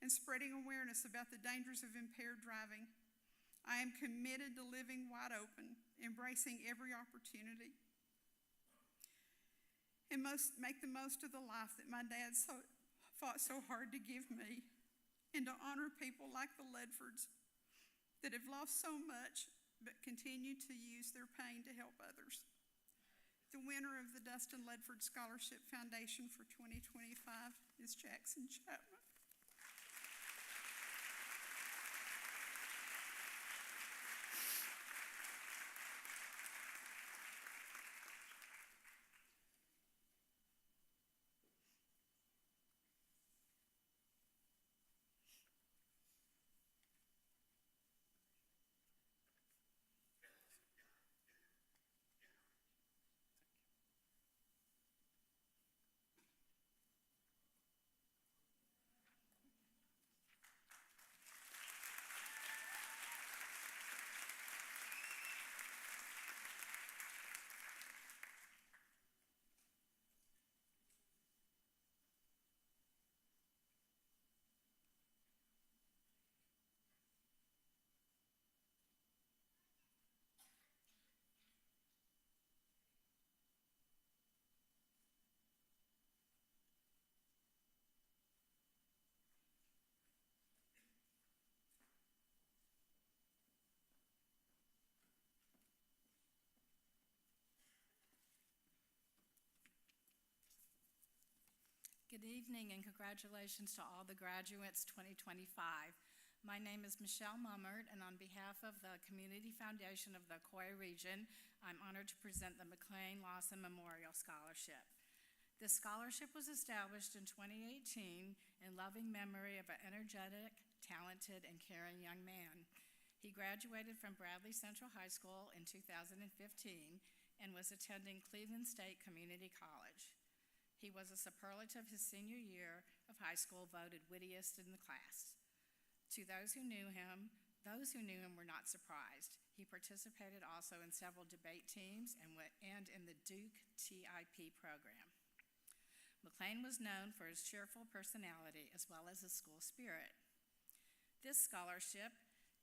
and spreading awareness about the dangers of impaired driving, I am committed to living wide open, embracing every opportunity, and make the most of the life that my dad fought so hard to give me, and to honor people like the Ledfords that have lost so much but continue to use their pain to help others. The winner of the Dustin Leford Scholarship Foundation for 2025 is Jackson Chapman. Good evening and congratulations to all the graduates 2025. My name is Michelle Mummert, and on behalf of the Community Foundation of the Ocoee Region, I'm honored to present the Lawson Memorial Scholarship. This scholarship was established in 2018 in loving memory of an energetic, talented, and caring young man. He graduated from Bradley Central High School in 2015 and was attending Cleveland State Community College. He was a superlative his senior year of high school, voted wittiest in the class. To those who knew him were not surprised. He participated also in several debate teams and in the Duke TIP program. McLean was known for his cheerful personality as well as his school spirit. This scholarship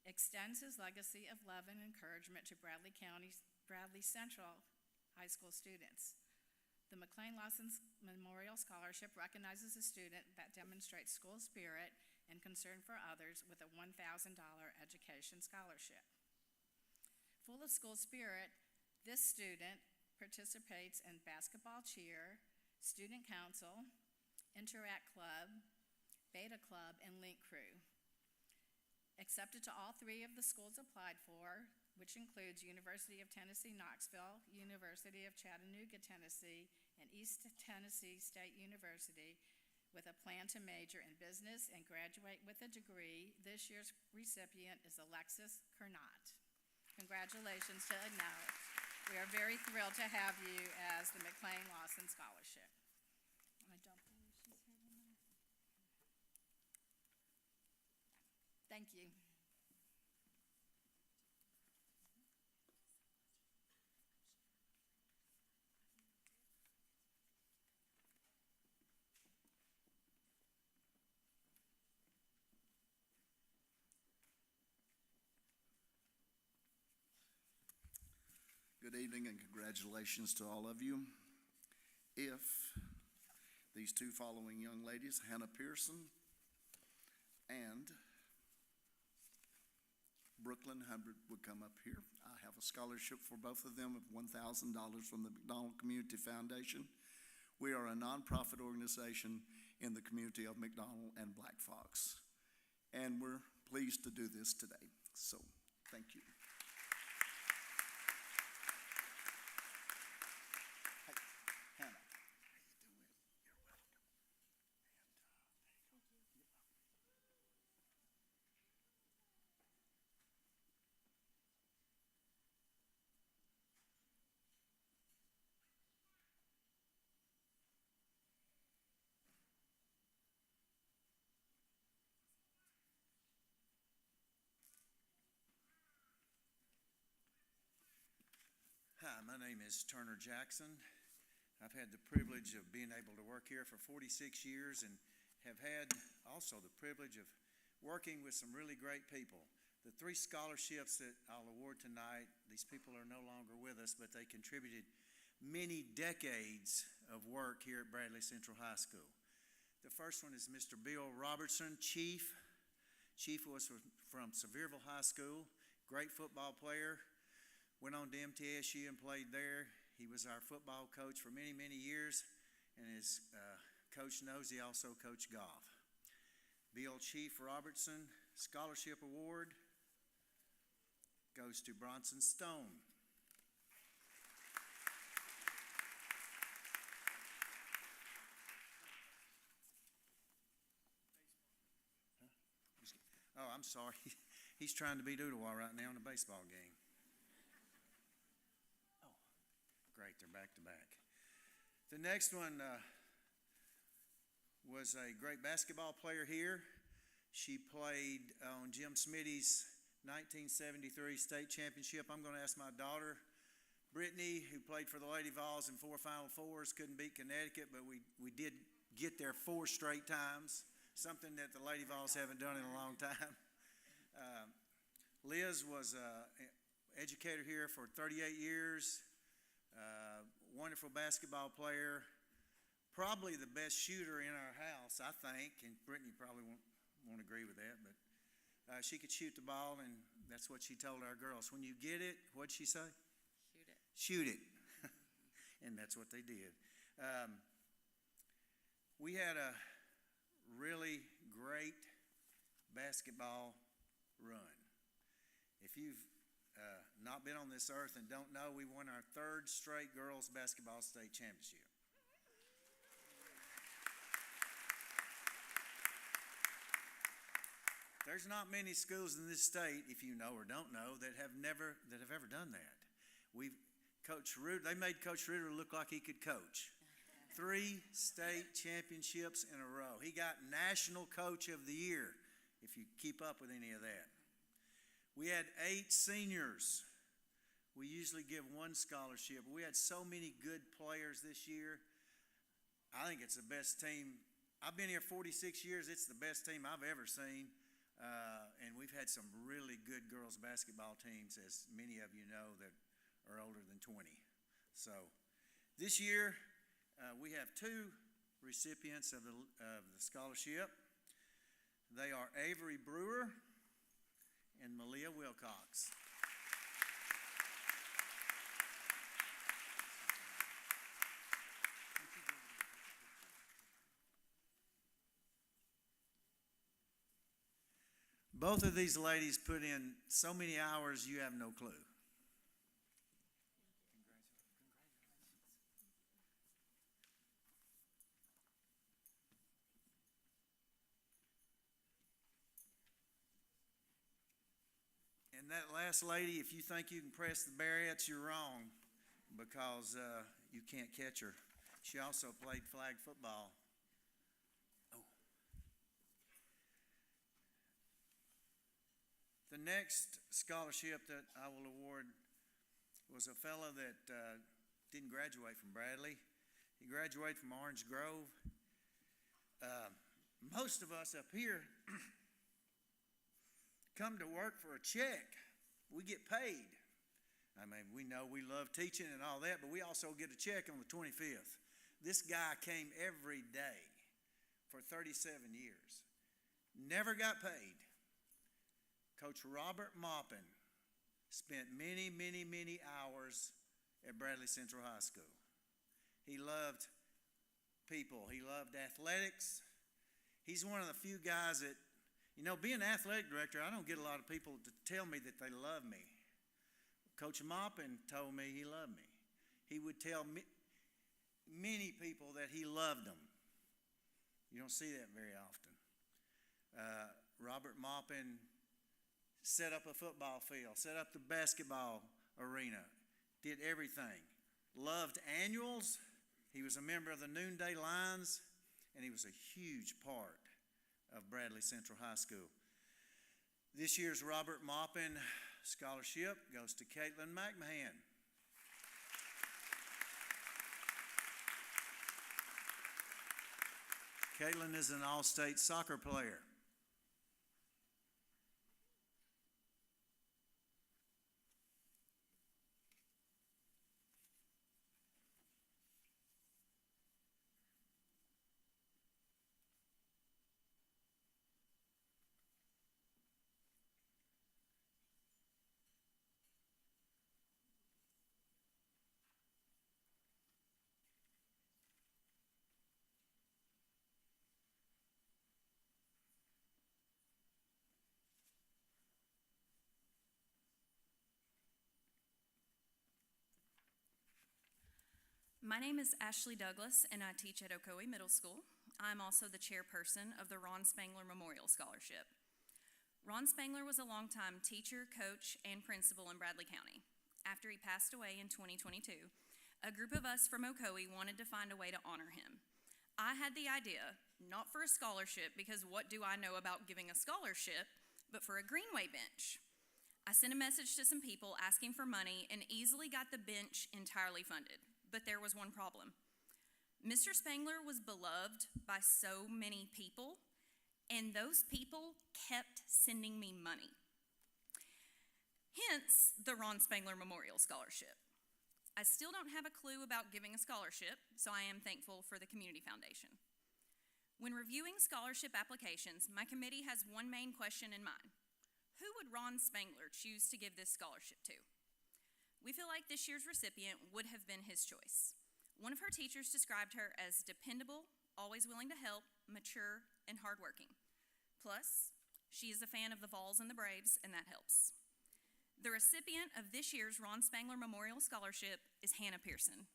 extends his legacy of love and encouragement to Bradley Central High School students. The Lawson Memorial Scholarship recognizes a student that demonstrates school spirit and concern for others with a $1,000 education scholarship. Full of school spirit, this student participates in basketball cheer, student council, Interact Club, Beta Club, and Link Crew. Accepted to all three of the schools applied for, which includes University of Tennessee, Knoxville, University of Chattanooga, Tennessee, and East Tennessee State University, with a plan to major in business and graduate with a degree. This year's recipient is Alexis Kernot. Congratulations to Ignite. We are very thrilled to have you as the Lawson Scholarship. I don't believe she's here tonight. Thank you. Good evening and congratulations to all of you. If these two following young ladies, Hannah Pearson and Brooklyn Hubbard, would come up here. I have a scholarship for both of them of $1,000 from the McDonald Community Foundation. We are a nonprofit organization in the community of McDonald and Black Fox, and we're pleased to do this today. So, thank you. Hi, my name is Turner Jackson. I've had the privilege of being able to work here for 46 years and have had also the privilege of working with some really great people. The three scholarships that I'll award tonight, these people are no longer with us, but they contributed many decades of work here at Bradley Central High School. The first one is Mr. Bill Robertson, Chief. Chief was from Sevierville High School, great football player. Went on to MTSU and played there. He was our football coach for many, many years, and as Coach knows, he also coached golf. Bill Chief Robertson Scholarship Award goes to Bronson Stone. Oh, I'm sorry. He's trying to be Doodle-Wah right now in a baseball game. Oh, great. They're back to back. The next one was a great basketball player here. She played on Jim Smitty's 1973 state championship. I'm going to ask my daughter, Brittany, who played for the Lady Vols in 4 Final Fours, couldn't beat Connecticut, but we did get there 4 straight times. Something that the Lady Vols haven't done in a long time. Liz was an educator here for 38 years, wonderful basketball player, probably the best shooter in our house, I think, and Brittany probably won't agree with that, but she could shoot the ball, and that's what she told our girls. When you get it, what'd she say? Shoot it. Shoot it. And that's what they did. We had a really great basketball run. If you've not been on this earth and don't know, we won our 3rd straight girls basketball state championship. There's not many schools in this state, if you know or don't know, that have ever done that. They made Coach Ruder look like he could coach. 3 state championships in a row. He got National Coach of the Year, if you keep up with any of that. We had 8 seniors. We usually give 1 scholarship. We had so many good players this year. I think it's the best team. I've been here 46 years. It's the best team I've ever seen. And we've had some really good girls basketball teams, as many of you know that are older than 20. So this year, we have 2 recipients of the scholarship. They are Avery Brewer and Malia Wilcox. Both of these ladies put in so many hours you have no clue. And that last lady, if you think you can press the Barretts, you're wrong, because you can't catch her. She also played flag football. The next scholarship that I will award was a fellow that didn't graduate from Bradley. He graduated from Orange Grove. Most of us up here come to work for a check. We get paid. I mean, we know we love teaching and all that, but we also get a check on the 25th. This guy came every day for 37 years. Never got paid. Coach Robert Maupin spent many, many, many hours at Bradley Central High School. He loved people. He loved athletics. He's one of the few guys that, being an athletic director, I don't get a lot of people to tell me that they love me. Coach Maupin told me he loved me. He would tell many people that he loved them. You don't see that very often. Robert Maupin set up a football field, set up the basketball arena, did everything. Loved annuals. He was a member of the Noonday Lions, and he was a huge part of Bradley Central High School. This year's Robert Maupin Scholarship goes to Caitlin McMahon. Caitlin is an all-state soccer player. My name is Ashley Douglas, and I teach at Ocoee Middle School. I'm also the chairperson of the Ron Spangler Memorial Scholarship. Ron Spangler was a longtime teacher, coach, and principal in Bradley County. After he passed away in 2022, a group of us from Ocoee wanted to find a way to honor him. I had the idea, not for a scholarship, because what do I know about giving a scholarship, but for a Greenway bench. I sent a message to some people asking for money and easily got the bench entirely funded. But there was one problem. Mr. Spangler was beloved by so many people, and those people kept sending me money. Hence, the Ron Spangler Memorial Scholarship. I still don't have a clue about giving a scholarship, so I am thankful for the Community Foundation. When reviewing scholarship applications, my committee has one main question in mind. Who would Ron Spangler choose to give this scholarship to? We feel like this year's recipient would have been his choice. One of her teachers described her as dependable, always willing to help, mature, and hardworking. Plus, she is a fan of the Vols and the Braves, and that helps. The recipient of this year's Ron Spangler Memorial Scholarship is Hannah Pearson.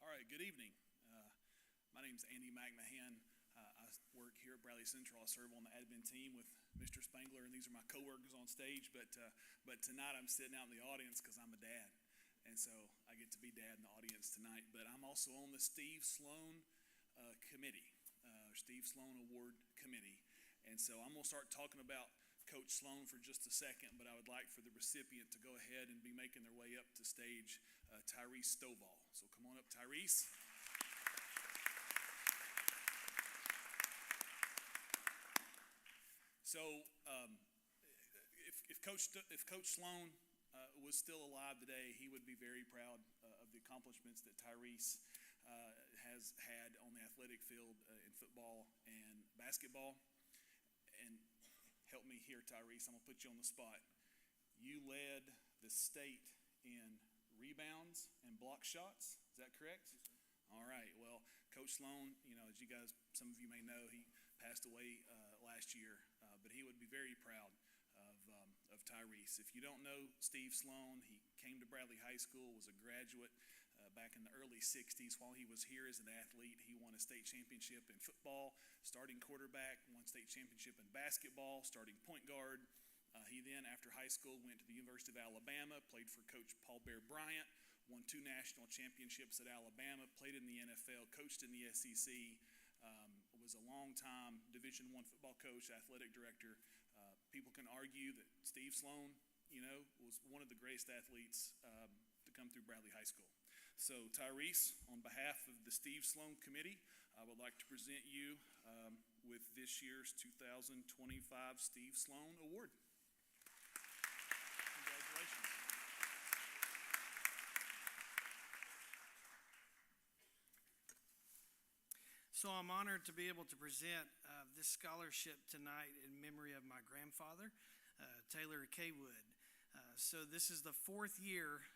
All right, good evening. My name's Andy McMahon. I work here at Bradley Central. I serve on the admin team with Mr. Spangler, and these are my coworkers on stage. But tonight I'm sitting out in the audience because I'm a dad, and so I get to be dad in the audience tonight. But I'm also on the Steve Sloan committee, Steve Sloan Award Committee, and so I'm going to start talking about Coach Sloan for just a second. But I would like for the recipient to go ahead and be making their way up to stage, Tyrese Stovall. So come on up, Tyrese. So if Coach Sloan was still alive today, he would be very proud of the accomplishments that Tyrese has had on the athletic field in football and basketball. And help me here, Tyrese, I'm going to put you on the spot. You led the state in rebounds and block shots. Is that correct? Yes, sir. All right. Well, Coach Sloan, as you guys, some of you may know, he passed away last year, but he would be very proud of Tyrese. If you don't know Steve Sloan, he came to Bradley High School, was a graduate back in the early 60s. While he was here as an athlete, he won a state championship in football, starting quarterback, won state championship in basketball, starting point guard. He then, after high school, went to the University of Alabama, played for Coach Paul Bear Bryant, won 2 national championships at Alabama, played in the NFL, coached in the SEC, was a long-time Division I football coach, athletic director. People can argue that Steve Sloan, was one of the greatest athletes to come through Bradley High School. So, Tyrese, on behalf of the Steve Sloan Committee, I would like to present you with this year's 2025 Steve Sloan Award. Congratulations. So I'm honored to be able to present this scholarship tonight in memory of my grandfather, Taylor K. Wood. So this is the 4th year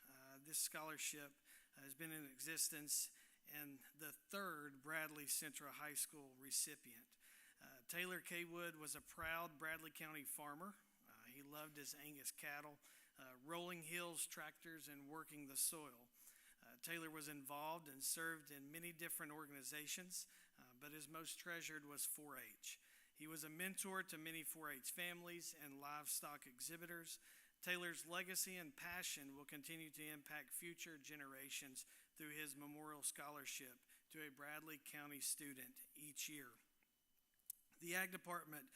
this scholarship has been in existence and the 3rd Bradley Central High School recipient. Taylor K. Wood was a proud Bradley County farmer. He loved his Angus cattle, rolling hills, tractors, and working the soil. Taylor was involved and served in many different organizations, but his most treasured was 4-H. He was a mentor to many 4-H families and livestock exhibitors. Taylor's legacy and passion will continue to impact future generations through his memorial scholarship to a Bradley County student each year. The Ag Department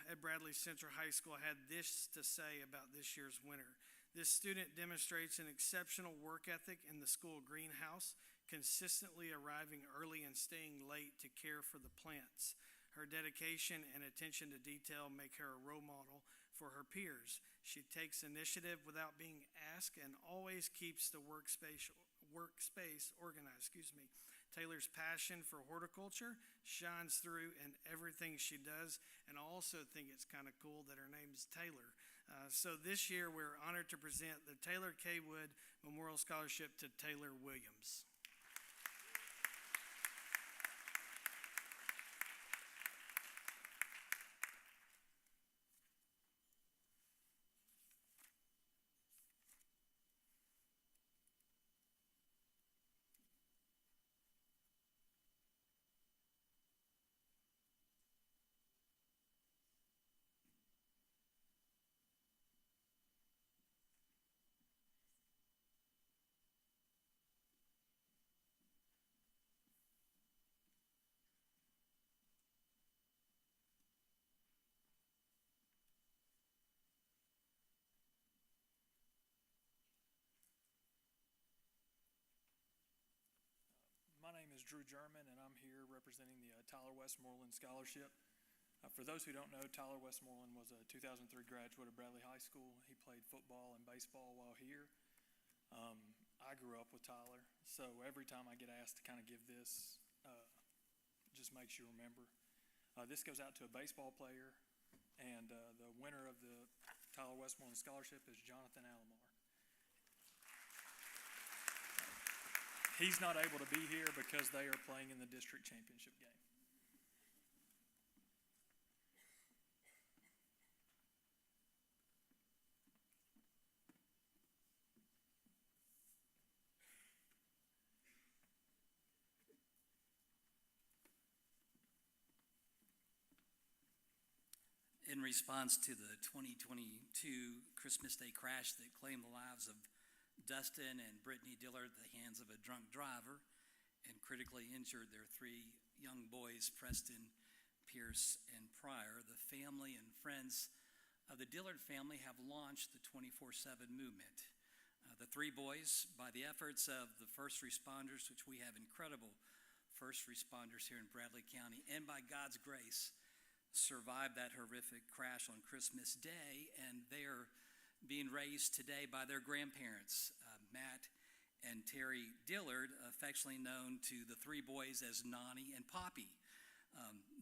at Bradley Central High School had this to say about this year's winner. This student demonstrates an exceptional work ethic in the school greenhouse, consistently arriving early and staying late to care for the plants. Her dedication and attention to detail make her a role model for her peers. She takes initiative without being asked and always keeps the workspace organized. Taylor's passion for horticulture shines through in everything she does, and I also think it's kind of cool that her name's Taylor. So this year, we're honored to present the Taylor K. Wood Memorial Scholarship to Taylor Williams. My name is Drew German, and I'm here representing the Tyler Westmoreland Scholarship. For those who don't know, Tyler Westmoreland was a 2003 graduate of Bradley High School. He played football and baseball while here. I grew up with Tyler, so every time I get asked to kind of give this, just makes you remember. This goes out to a baseball player, and the winner of the Tyler Westmoreland Scholarship is Jonathan Alomar. He's not able to be here because they are playing in the district championship game. In response to the 2022 Christmas Day crash that claimed the lives of Dustin and Brittany Dillard at the hands of a drunk driver and critically injured their three young boys, Preston, Pierce, and Pryor, the family and friends of the Dillard family have launched the 24/7 movement. The three boys, by the efforts of the first responders, which we have incredible first responders here in Bradley County, and by God's grace, survived that horrific crash on Christmas Day, and they are being raised today by their grandparents, Matt and Terry Dillard, affectionately known to the three boys as Nani and Poppy.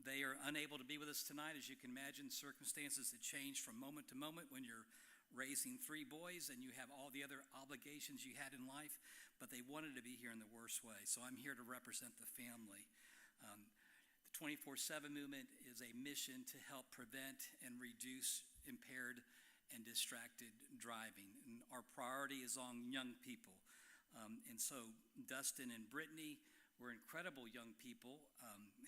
They are unable to be with us tonight. As you can imagine, circumstances that change from moment to moment when you're raising three boys and you have all the other obligations you had in life, but they wanted to be here in the worst way. So I'm here to represent the family. The 24/7 movement is a mission to help prevent and reduce impaired and distracted driving. And our priority is on young people. And so Dustin and Brittany were incredible young people,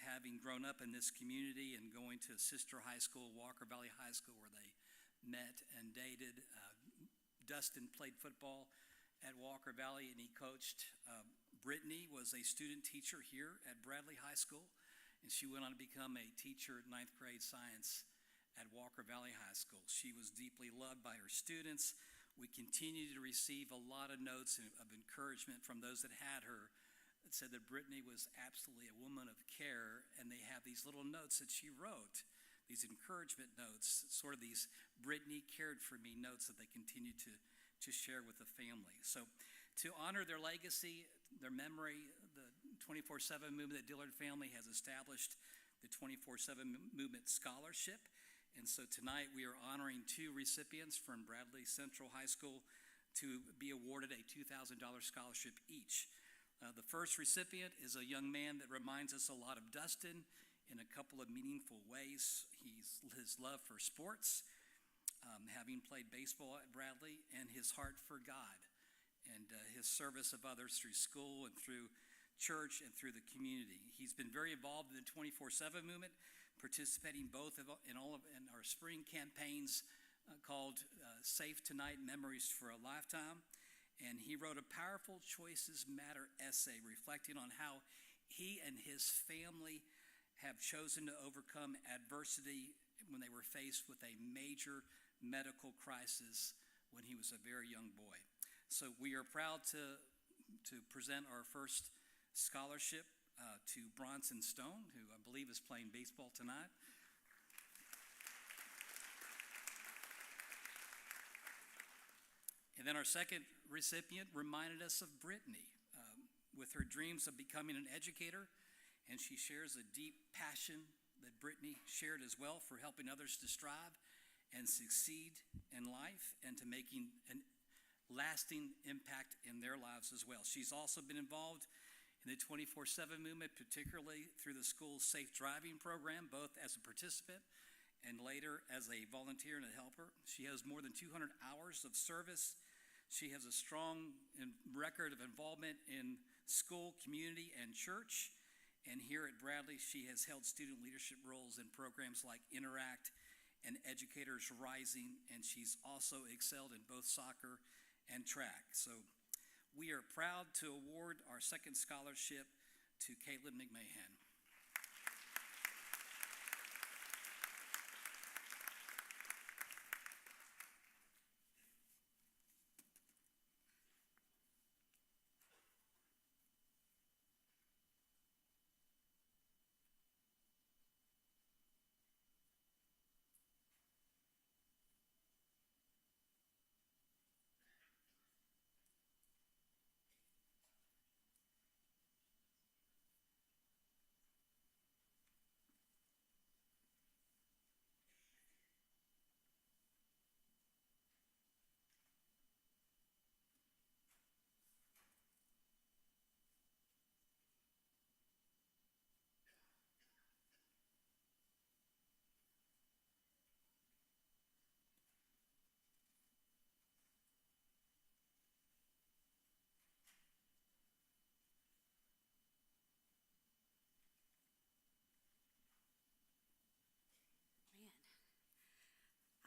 having grown up in this community and going to a sister high school, Walker Valley High School, where they met and dated. Dustin played football at Walker Valley and he coached. Brittany was a student teacher here at Bradley High School, and she went on to become a teacher at 9th grade science at Walker Valley High School. She was deeply loved by her students. We continue to receive a lot of notes of encouragement from those that had her that said that Brittany was absolutely a woman of care, and they have these little notes that she wrote, these encouragement notes, sort of these Brittany cared for me notes that they continue to share with the family. So to honor their legacy, their memory, the 24/7 movement that Dillard family has established, the 24/7 Movement Scholarship. And so tonight we are honoring two recipients from Bradley Central High School to be awarded a $2,000 scholarship each. The first recipient is a young man that reminds us a lot of Dustin in a couple of meaningful ways. His love for sports, having played baseball at Bradley, and his heart for God, and his service of others through school and through church and through the community. He's been very involved in the 24/7 movement, participating both in our spring campaigns called Safe Tonight, Memories for a Lifetime. And he wrote a powerful Choices Matter essay reflecting on how he and his family have chosen to overcome adversity when they were faced with a major medical crisis when he was a very young boy. So we are proud to present our first scholarship to Bronson Stone, who I believe is playing baseball tonight. And then our second recipient reminded us of Brittany with her dreams of becoming an educator, and she shares a deep passion that Brittany shared as well for helping others to strive and succeed in life and to making an lasting impact in their lives as well. She's also been involved in the 24/7 movement, particularly through the school's safe driving program, both as a participant and later as a volunteer and a helper. She has more than 200 hours of service. She has a strong record of involvement in school, community, and church. And here at Bradley, she has held student leadership roles in programs like Interact and Educators Rising, and she's also excelled in both soccer and track. So we are proud to award our second scholarship to Caitlin McMahon.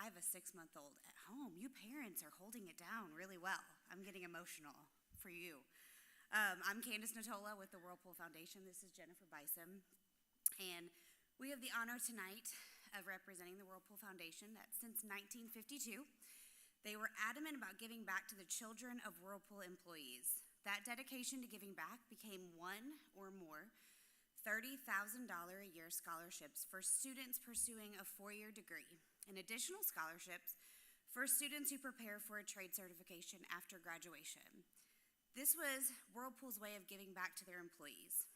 I have a 6-month-old at home. You parents are holding it down really well. I'm getting emotional for you. I'm Candace Natola with the Whirlpool Foundation. This is Jennifer Bison. And we have the honor tonight of representing the Whirlpool Foundation that since 1952, they were adamant about giving back to the children of Whirlpool employees. That dedication to giving back became one or more $30,000 a year scholarships for students pursuing a 4-year degree, and additional scholarships for students who prepare for a trade certification after graduation. This was Whirlpool's way of giving back to their employees.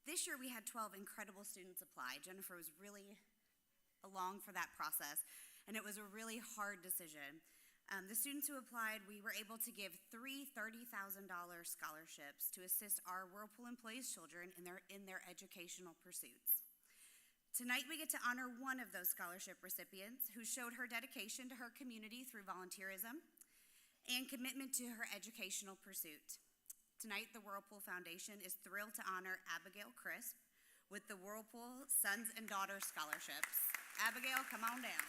This year we had 12 incredible students apply. Jennifer was really along for that process, and it was a really hard decision. The students who applied, we were able to give 3 $30,000 scholarships to assist our Whirlpool employees' children in their educational pursuits. Tonight we get to honor one of those scholarship recipients who showed her dedication to her community through volunteerism and commitment to her educational pursuit. Tonight the Whirlpool Foundation is thrilled to honor Abigail Crisp with the Whirlpool Sons and Daughters Scholarships. Abigail, come on down.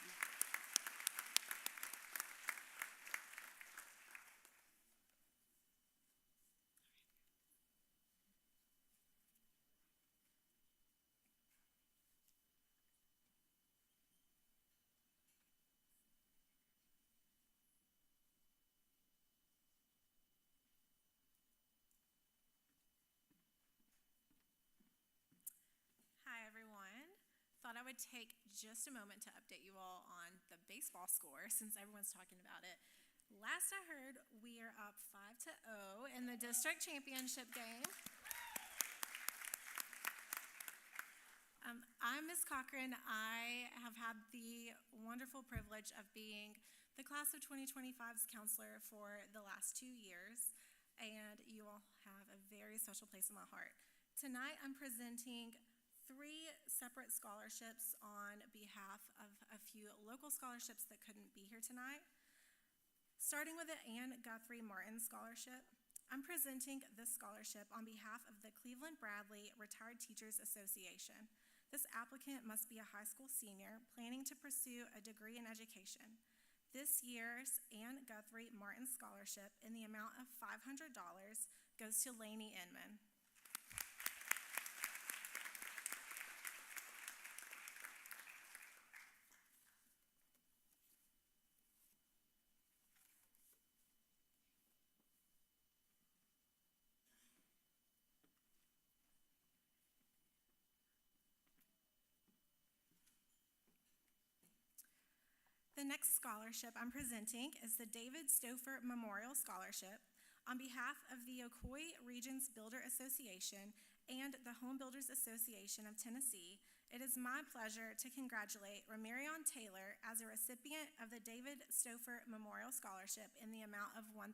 Thought I would take just a moment to update you all on the baseball score since everyone's talking about it. Last I heard, we are up 5-0 in the district championship game. I'm Miss Cochran. I have had the wonderful privilege of being the class of 2025's counselor for the last 2 years, and you all have a very special place in my heart. Tonight I'm presenting 3 separate scholarships on behalf of a few local scholarships that couldn't be here tonight. Starting with the Ann Guthrie Martin Scholarship, I'm presenting this scholarship on behalf of the Cleveland Bradley Retired Teachers Association. This applicant must be a high school senior planning to pursue a degree in education. This year's Ann Guthrie Martin Scholarship in the amount of $500 goes to Lainey Inman. The next scholarship I'm presenting is the David Stouffer Memorial Scholarship. On behalf of the Ocoee Regions Builder Association and the Home Builders Association of Tennessee, it is my pleasure to congratulate Ramarion Taylor as a recipient of the David Stouffer Memorial Scholarship in the amount of $1,000.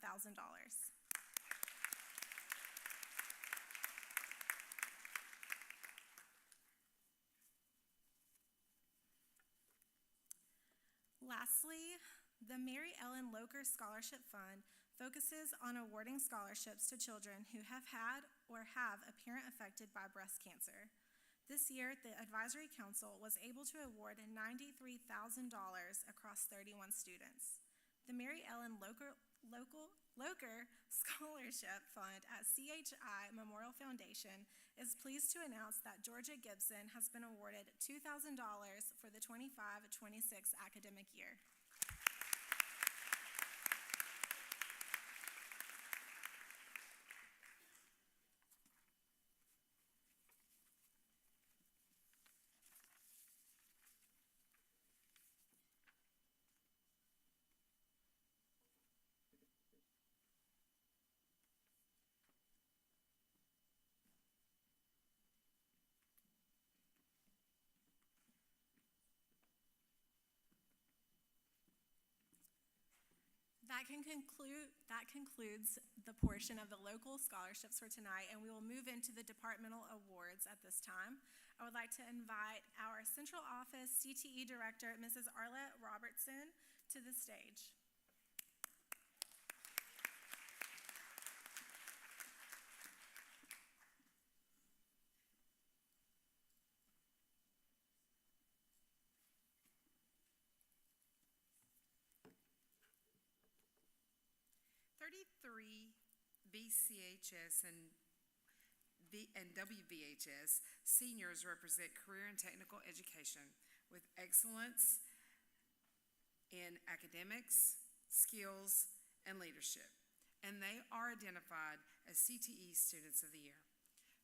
Lastly, the Mary Ellen Locher Scholarship Fund focuses on awarding scholarships to children who have had or have a parent affected by breast cancer. This year, the Advisory Council was able to award $93,000 across 31 students. The Mary Ellen Locher Scholarship Fund at CHI Memorial Foundation is pleased to announce that Georgia Gibson has been awarded $2,000 for the 25-26 academic year. That concludes the portion of the local scholarships for tonight, and we will move into the departmental awards at this time. I would like to invite our Central Office CTE Director, Mrs. Arlette Robertson, to the stage. BCHS and WVHS seniors represent career and technical education with excellence in academics, skills, and leadership, and they are identified as CTE Students of the Year.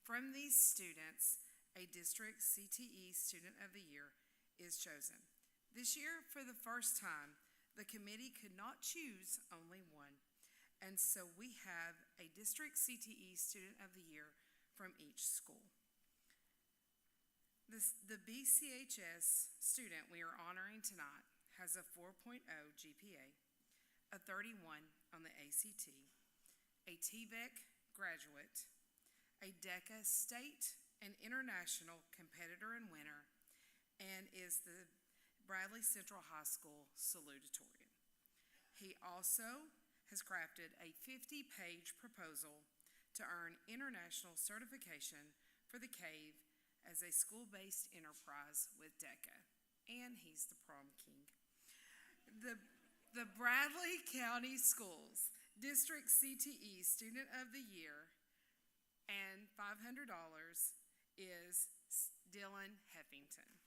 From these students, a district CTE Student of the Year is chosen. This year, for the first time, the committee could not choose only one. And so we have a district CTE Student of the Year from each school. The BCHS student we are honoring tonight has a 4.0 GPA, a 31 on the ACT, a TVEC graduate, a DECA state and international competitor and winner, and is the Bradley Central High School salutatorian. He also has crafted a 50-page proposal to earn international certification for the CAVE as a school-based enterprise with DECA, and he's the prom king. The Bradley County Schools District CTE Student of the Year and $500 is Dylan Heffington.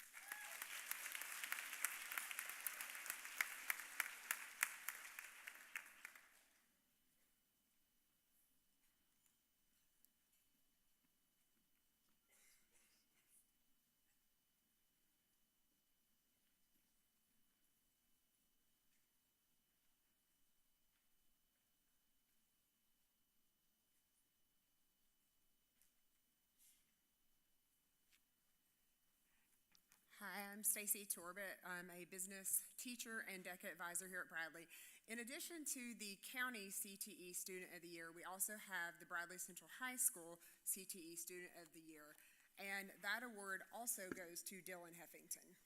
Hi, I'm Stacy Torbett. I'm a business teacher and DECA advisor here at Bradley. In addition to the County CTE Student of the Year, we also have the Bradley Central High School CTE Student of the Year, and that award also goes to Dylan Heffington.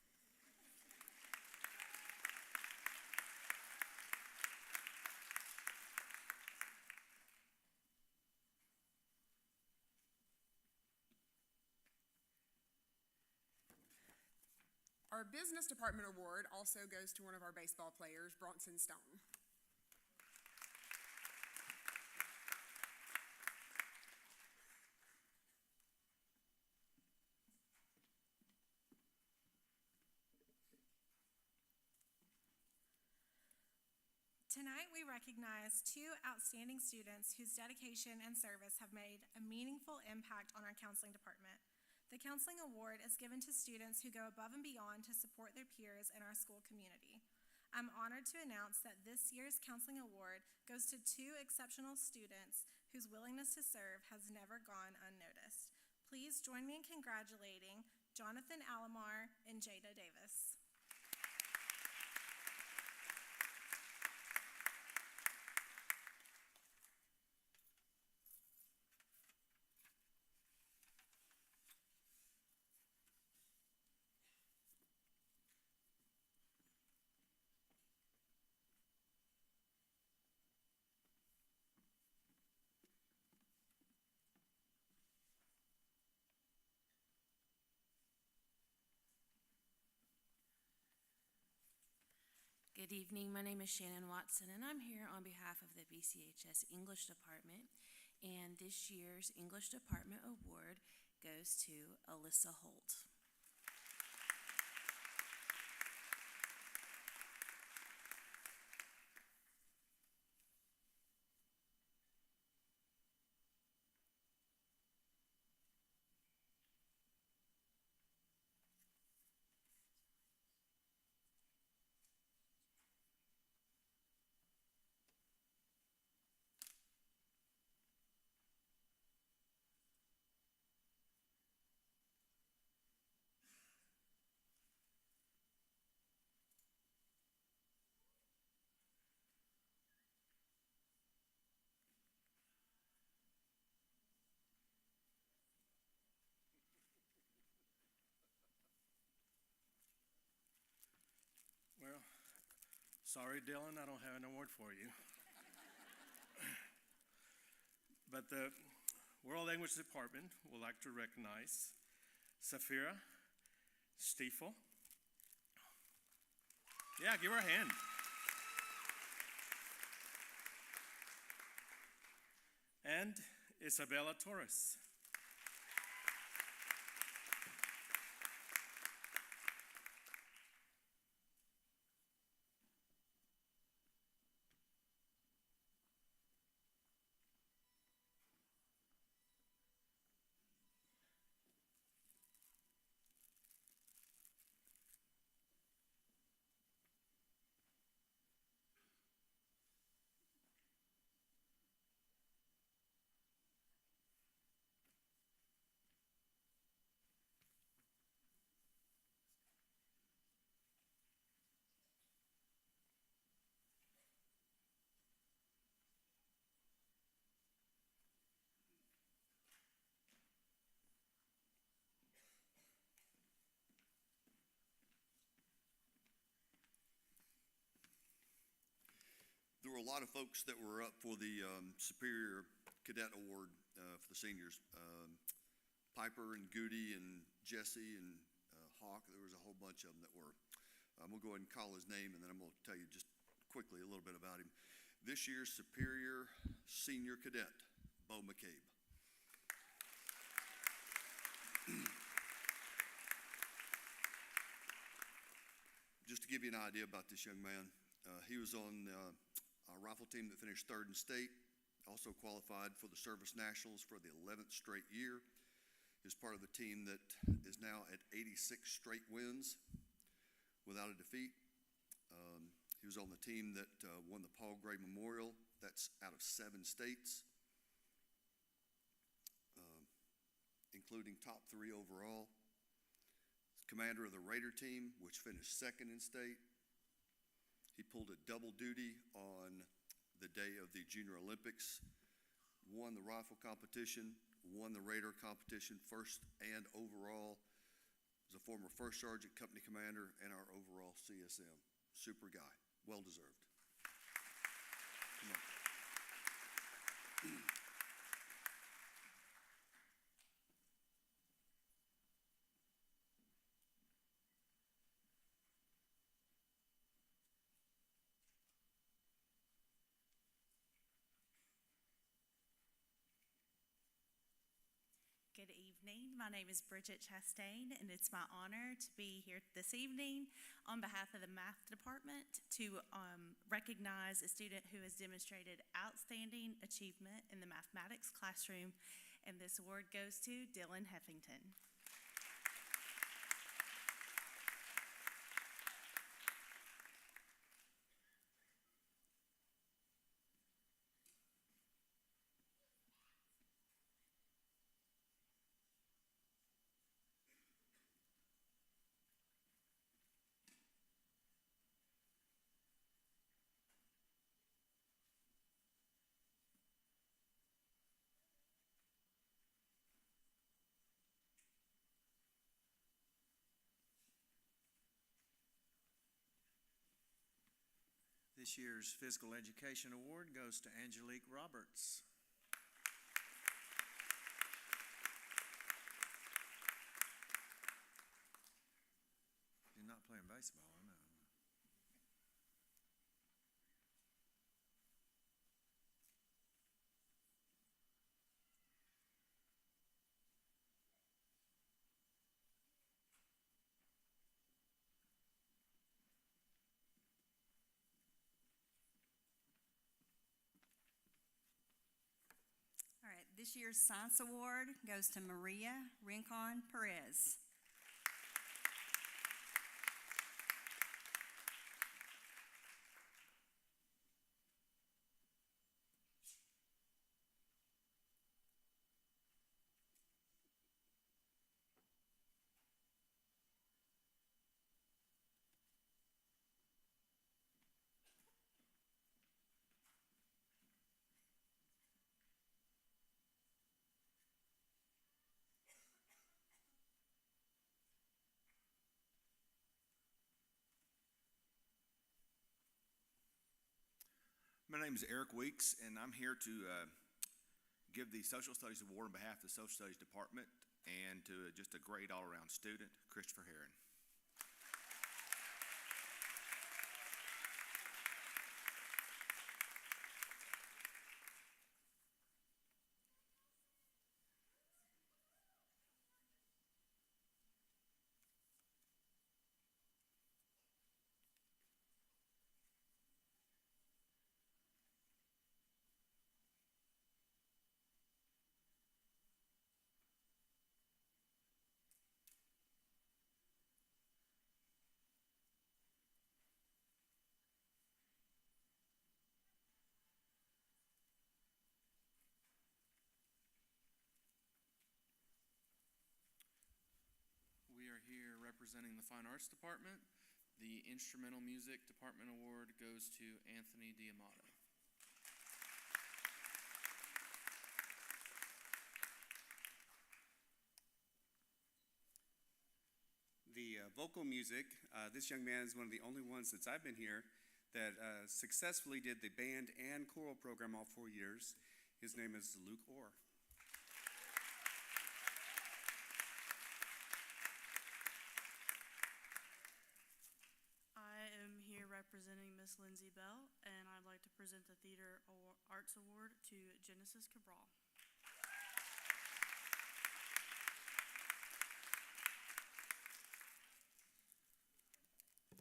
Our Business Department Award also goes to one of our baseball players, Bronson Stone. Tonight, we recognize two outstanding students whose dedication and service have made a meaningful impact on our counseling department. The Counseling Award is given to students who go above and beyond to support their peers in our school community. I'm honored to announce that this year's counseling award goes to two exceptional students whose willingness to serve has never gone unnoticed. Please join me in congratulating Jonathan Alomar and Jada Davis. Good evening, my name is Shannon Watson, and I'm here on behalf of the BCHS English Department, and this year's English Department Award goes to Alyssa Holt. Well, sorry, Dylan, I don't have an award for you. But the World English Department would like to recognize Safira Stiefel. Yeah, give her a hand. And Isabella Torres. There were a lot of folks that were up for the Superior Cadet Award for the seniors. Piper and Goody and Jesse and Hawk, there was a whole bunch of them that were. I'm going to go ahead and call his name, and then I'm going to tell you just quickly a little bit about him. This year's Superior Senior Cadet, Bo McCabe. Just to give you an idea about this young man, he was on our rifle team that finished third in state, also qualified for the Service Nationals for the 11th straight year. He was part of the team that is now at 86 straight wins without a defeat. He was on the team that won the Paul Gray Memorial. That's out of 7 states, including top 3 overall. Commander of the Raider team, which finished 2nd in state. He pulled a double duty on the day of the Junior Olympics, won the rifle competition, won the Raider competition, first and overall. Was a former first sergeant, company commander, and our overall CSM. Super guy, well deserved. Come on. Good evening. My name is Bridget Chastain, and it's my honor to be here this evening on behalf of the Math Department to recognize a student who has demonstrated outstanding achievement in the mathematics classroom, and this award goes to Dylan Heffington. This year's Physical Education Award goes to Angelique Roberts. She's not playing baseball, I know. All right, this year's Science Award goes to Maria Rincon Perez. My name is Eric Weeks, and I'm here to give the Social Studies Award on behalf of the Social Studies Department and to just a great all-around student, Christopher Heron. We are here representing the Fine Arts Department. The Instrumental Music Department Award goes to Anthony Diamato. The vocal music, this young man is one of the only ones since I've been here that successfully did the band and choral program all 4 years. His name is Luke Orr. I am here representing Miss Lindsay Bell, and I'd like to present the Theater Arts Award to Genesis Cabral.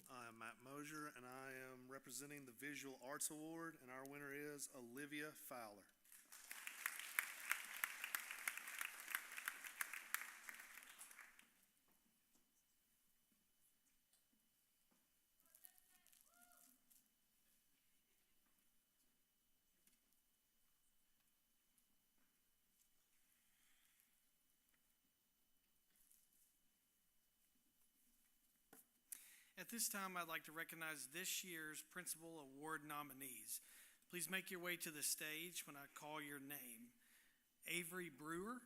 I'm Matt Mosier, and I am representing the Visual Arts Award, and our winner is Olivia Fowler. At this time, I'd like to recognize this year's Principal Award nominees. Please make your way to the stage when I call your name. Avery Brewer,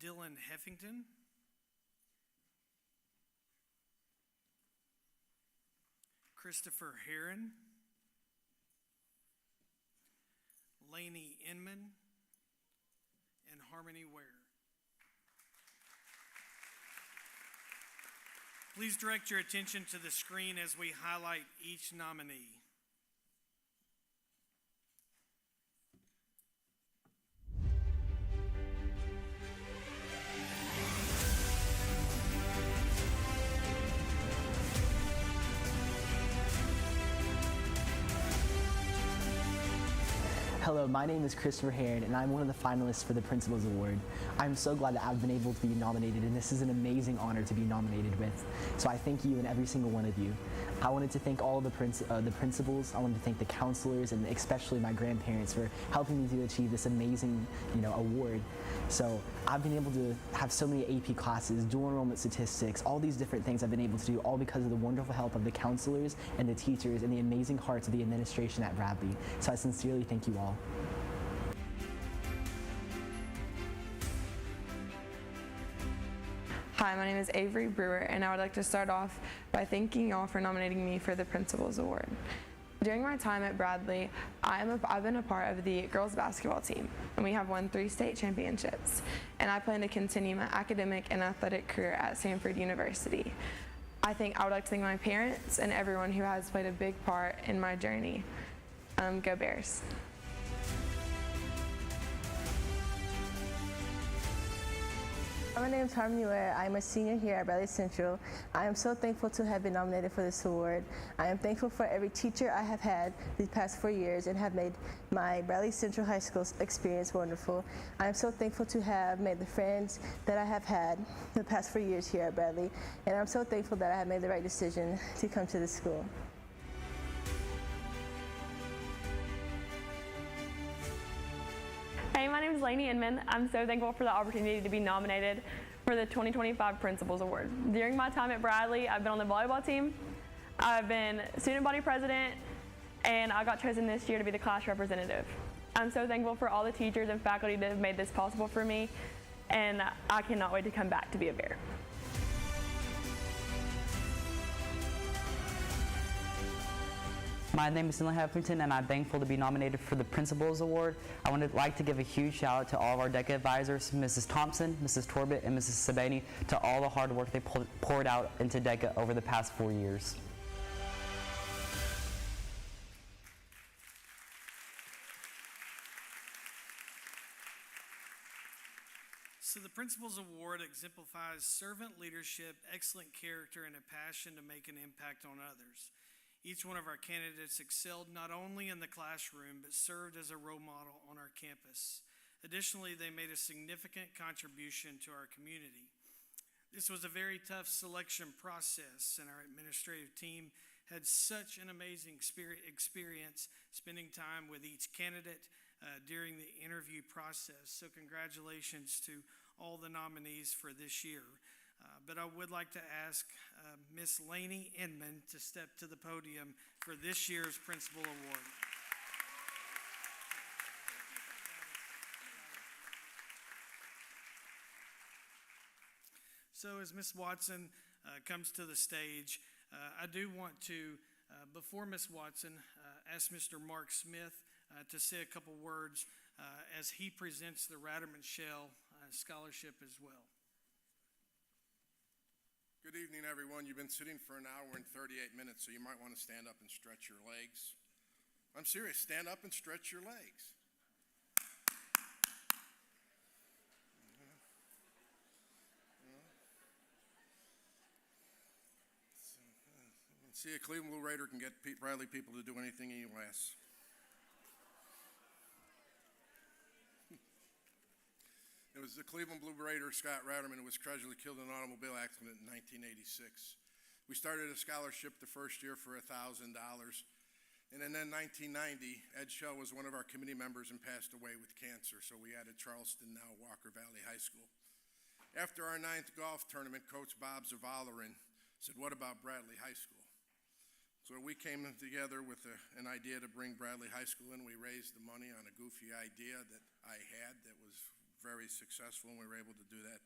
Dylan Heffington, Christopher Heron, Lainey Inman, and Harmony Ware. Please direct your attention to the screen as we highlight each nominee. Hello, my name is Christopher Heron, and I'm one of the finalists for the Principal's Award. I'm so glad that I've been able to be nominated, and this is an amazing honor to be nominated with. So I thank you and every single one of you. I wanted to thank all of the principals. I wanted to thank the counselors, and especially my grandparents for helping me to achieve this amazing, award. So I've been able to have so many AP classes, dual enrollment statistics, all these different things I've been able to do, all because of the wonderful help of the counselors and the teachers and the amazing hearts of the administration at Bradley. So I sincerely thank you all. Hi, my name is Avery Brewer, and I would like to start off by thanking y'all for nominating me for the Principal's Award. During my time at Bradley, I've been a part of the girls basketball team, and we have won 3 state championships, and I plan to continue my academic and athletic career at Samford University. I would like to thank my parents and everyone who has played a big part in my journey. Go Bears. My name is Harmony Ware. I am a senior here at Bradley Central. I am so thankful to have been nominated for this award. I am thankful for every teacher I have had these past 4 years and have made my Bradley Central High School experience wonderful. I am so thankful to have made the friends that I have had the past 4 years here at Bradley, and I'm so thankful that I have made the right decision to come to this school. Hey, my name is Lainey Inman. I'm so thankful for the opportunity to be nominated for the 2025 Principal's Award. During my time at Bradley, I've been on the volleyball team, I've been student body president, and I got chosen this year to be the class representative. I'm so thankful for all the teachers and faculty that have made this possible for me, and I cannot wait to come back to be a Bear. My name is Stanley Heffington, and I'm thankful to be nominated for the Principal's Award. I would like to give a huge shout out to all of our DECA advisors, Mrs. Thompson, Mrs. Torbett, and Mrs. Sabani, to all the hard work they poured out into DECA over the past 4 years. So the Principal's Award exemplifies servant leadership, excellent character, and a passion to make an impact on others. Each one of our candidates excelled not only in the classroom, but served as a role model on our campus. Additionally, they made a significant contribution to our community. This was a very tough selection process, and our administrative team had such an amazing experience spending time with each candidate during the interview process. So congratulations to all the nominees for this year. But I would like to ask Miss Lainey Inman to step to the podium for this year's Principal Award. So as Miss Watson comes to the stage, I do want to, before Miss Watson, ask Mr. Mark Smith to say a couple words as he presents the Ratterman Shell Scholarship as well. Good evening, everyone. You've been sitting for an hour and 38 minutes, so you might want to stand up and stretch your legs. I'm serious. Stand up and stretch your legs. See, a Cleveland Blue Raider can get Bradley people to do anything he asks. It was the Cleveland Blue Raider, Scott Ratterman, who was tragically killed in an automobile accident in 1986. We started a scholarship the first year for $1,000. And then in 1990, Ed Shell was one of our committee members and passed away with cancer, so we added Charleston, now Walker Valley High School. After our 9th golf tournament, Coach Bob Zavalarin said, "What about Bradley High School?" So we came together with an idea to bring Bradley High School in. We raised the money on a goofy idea that I had that was very successful, and we were able to do that.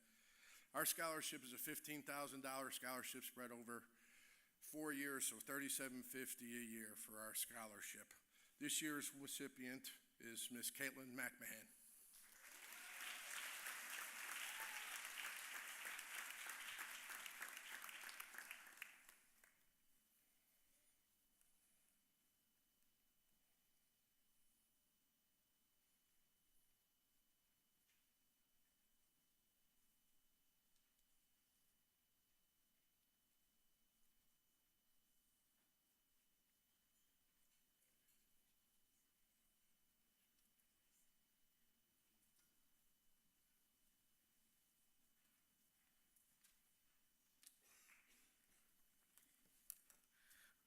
Our scholarship is a $15,000 scholarship spread over 4 years, so $3,750 a year for our scholarship. This year's recipient is Miss Caitlin McMahon.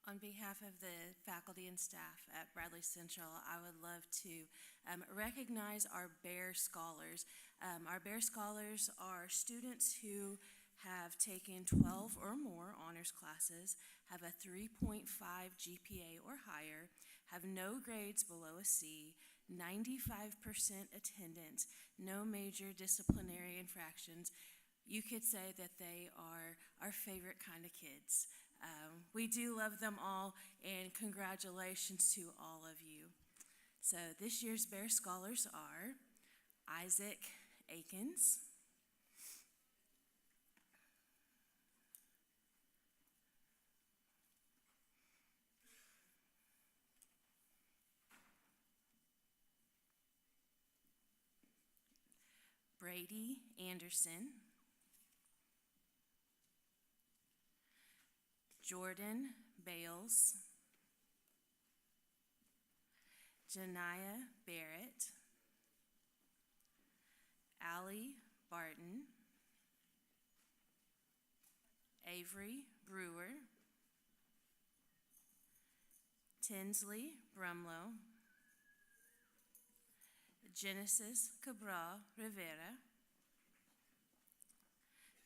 On behalf of the faculty and staff at Bradley Central, I would love to recognize our Bear Scholars. Our Bear Scholars are students who have taken 12 or more honors classes, have a 3.5 GPA or higher, have no grades below a C, 95% attendance, no major disciplinary infractions, you could say that they are our favorite kind of kids. We do love them all, and congratulations to all of you. So this year's Bear Scholars are Isaac Akins, Brady Anderson, Jordan Bales, Janiyah Barrett, Allie Barton, Avery Brewer, Tinsley Brumlow, Genesis Cabral Rivera,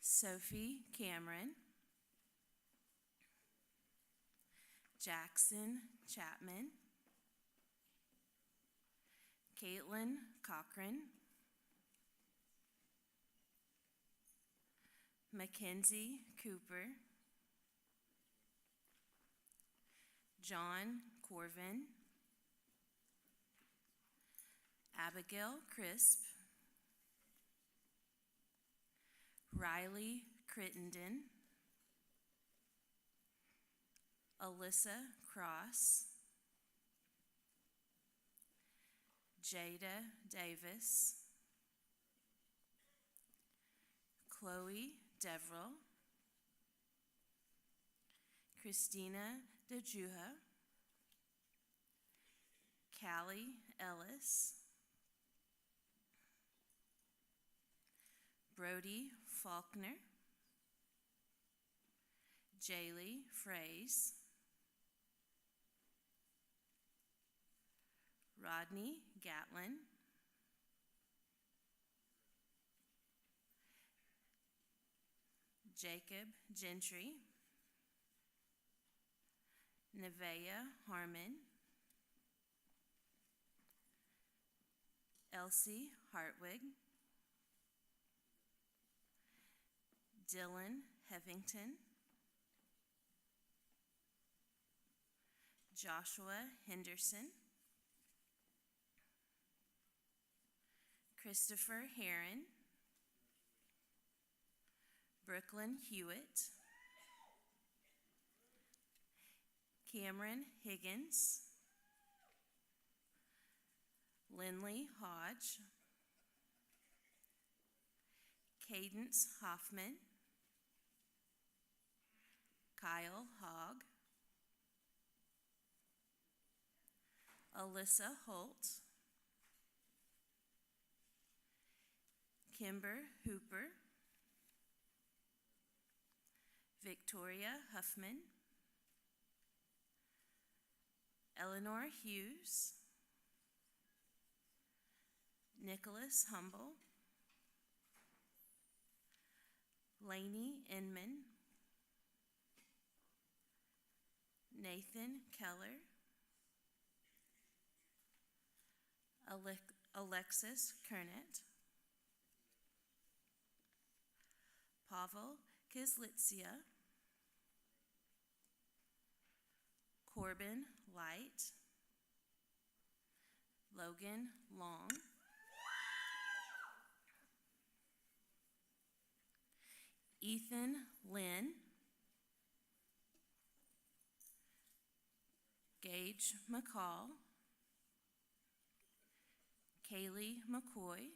Sophie Cameron, Jackson Chapman, Caitlin Cochran, Mackenzie Cooper, John Corvin, Abigail Crisp, Riley Crittenden, Alyssa Cross, Jada Davis, Chloe Deverell, Christina DeJuha, Callie Ellis, Brody Faulkner, Jaylee Fraze, Rodney Gatlin, Jacob Gentry, Nevaeh Harmon, Elsie Hartwig, Dylan Hevington, Joshua Henderson, Christopher Heron, Brooklyn Hewitt, Cameron Higgins, Lindley Hodge, Cadence Hoffman, Kyle Hogg, Alyssa Holt, Kimber Hooper, Victoria Huffman, Eleanor Hughes, Nicholas Humble, Lainey Inman, Nathan Keller, Alexis Kernet, Pavel Kizlitsia, Corbin Light, Logan Long, Ethan Lynn, Gage McCall, Kaylee McCoy,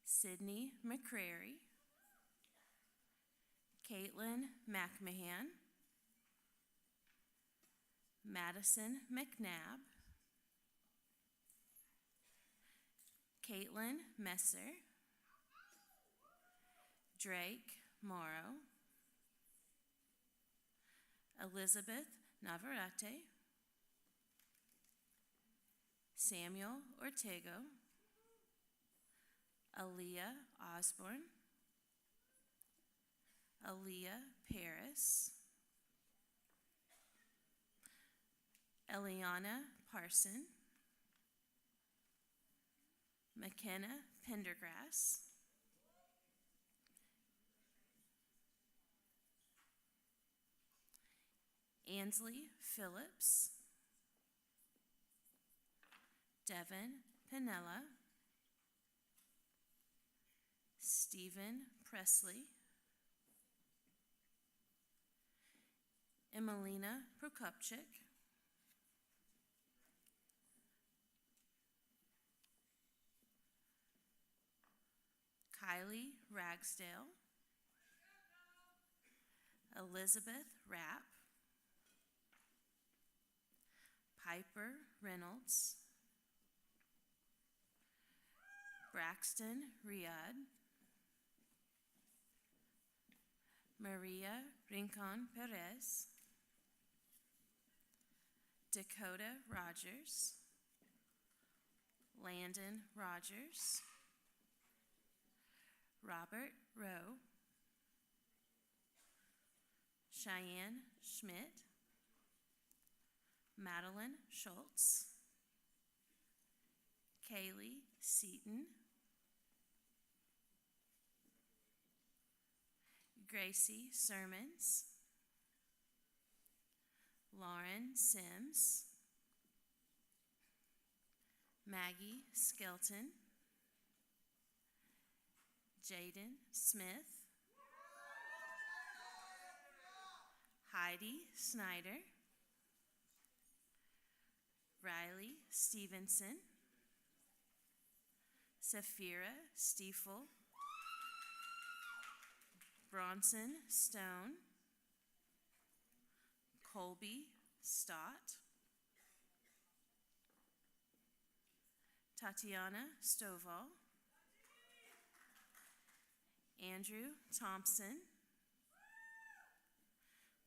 Sydney McCrary, Caitlin McMahon, Madison McNabb, Caitlin Messer, Drake Morrow, Elizabeth Navarrete, Samuel Ortego, Aaliyah Osborne, Aaliyah Paris, Eliana Parson, McKenna Pendergrass, Ansley Phillips, Devin Pinella, Stephen Presley, Emelina Prokopchik, Kylie Ragsdale, Elizabeth Rapp, Piper Reynolds, Braxton Riyad, Maria Rincon Perez, Dakota Rogers, Landon Rogers, Robert Rowe, Cheyenne Schmidt, Madeline Schultz, Kaylee Seaton, Gracie Sermons, Lauren Sims, Maggie Skelton, Jaden Smith, Heidi Snider, Riley Stevenson, Safira Stiefel, Bronson Stone, Colby Stott, Tatiana Stovall, Andrew Thompson,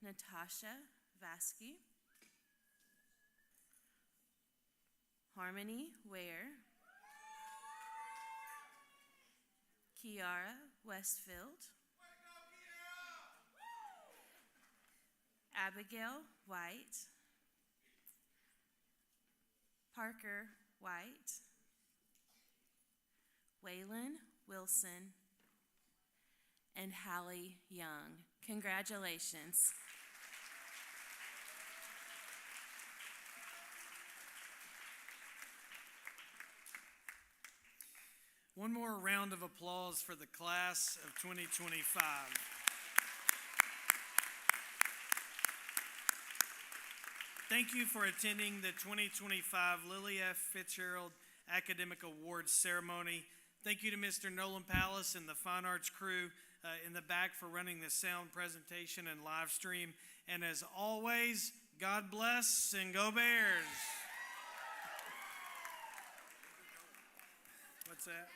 Natasha Vasky, Harmony Ware, Kiara Westfield, Abigail White, Parker White, Waylon Wilson, and Hallie Young. Congratulations. One more round of applause for the class of 2025. Thank you for attending the 2025 Lily F. Fitzgerald Academic Awards ceremony. Thank you to Mr. Nolan Palace and the Fine Arts crew in the back for running the sound presentation and live stream. And as always, God bless and go Bears. What's that?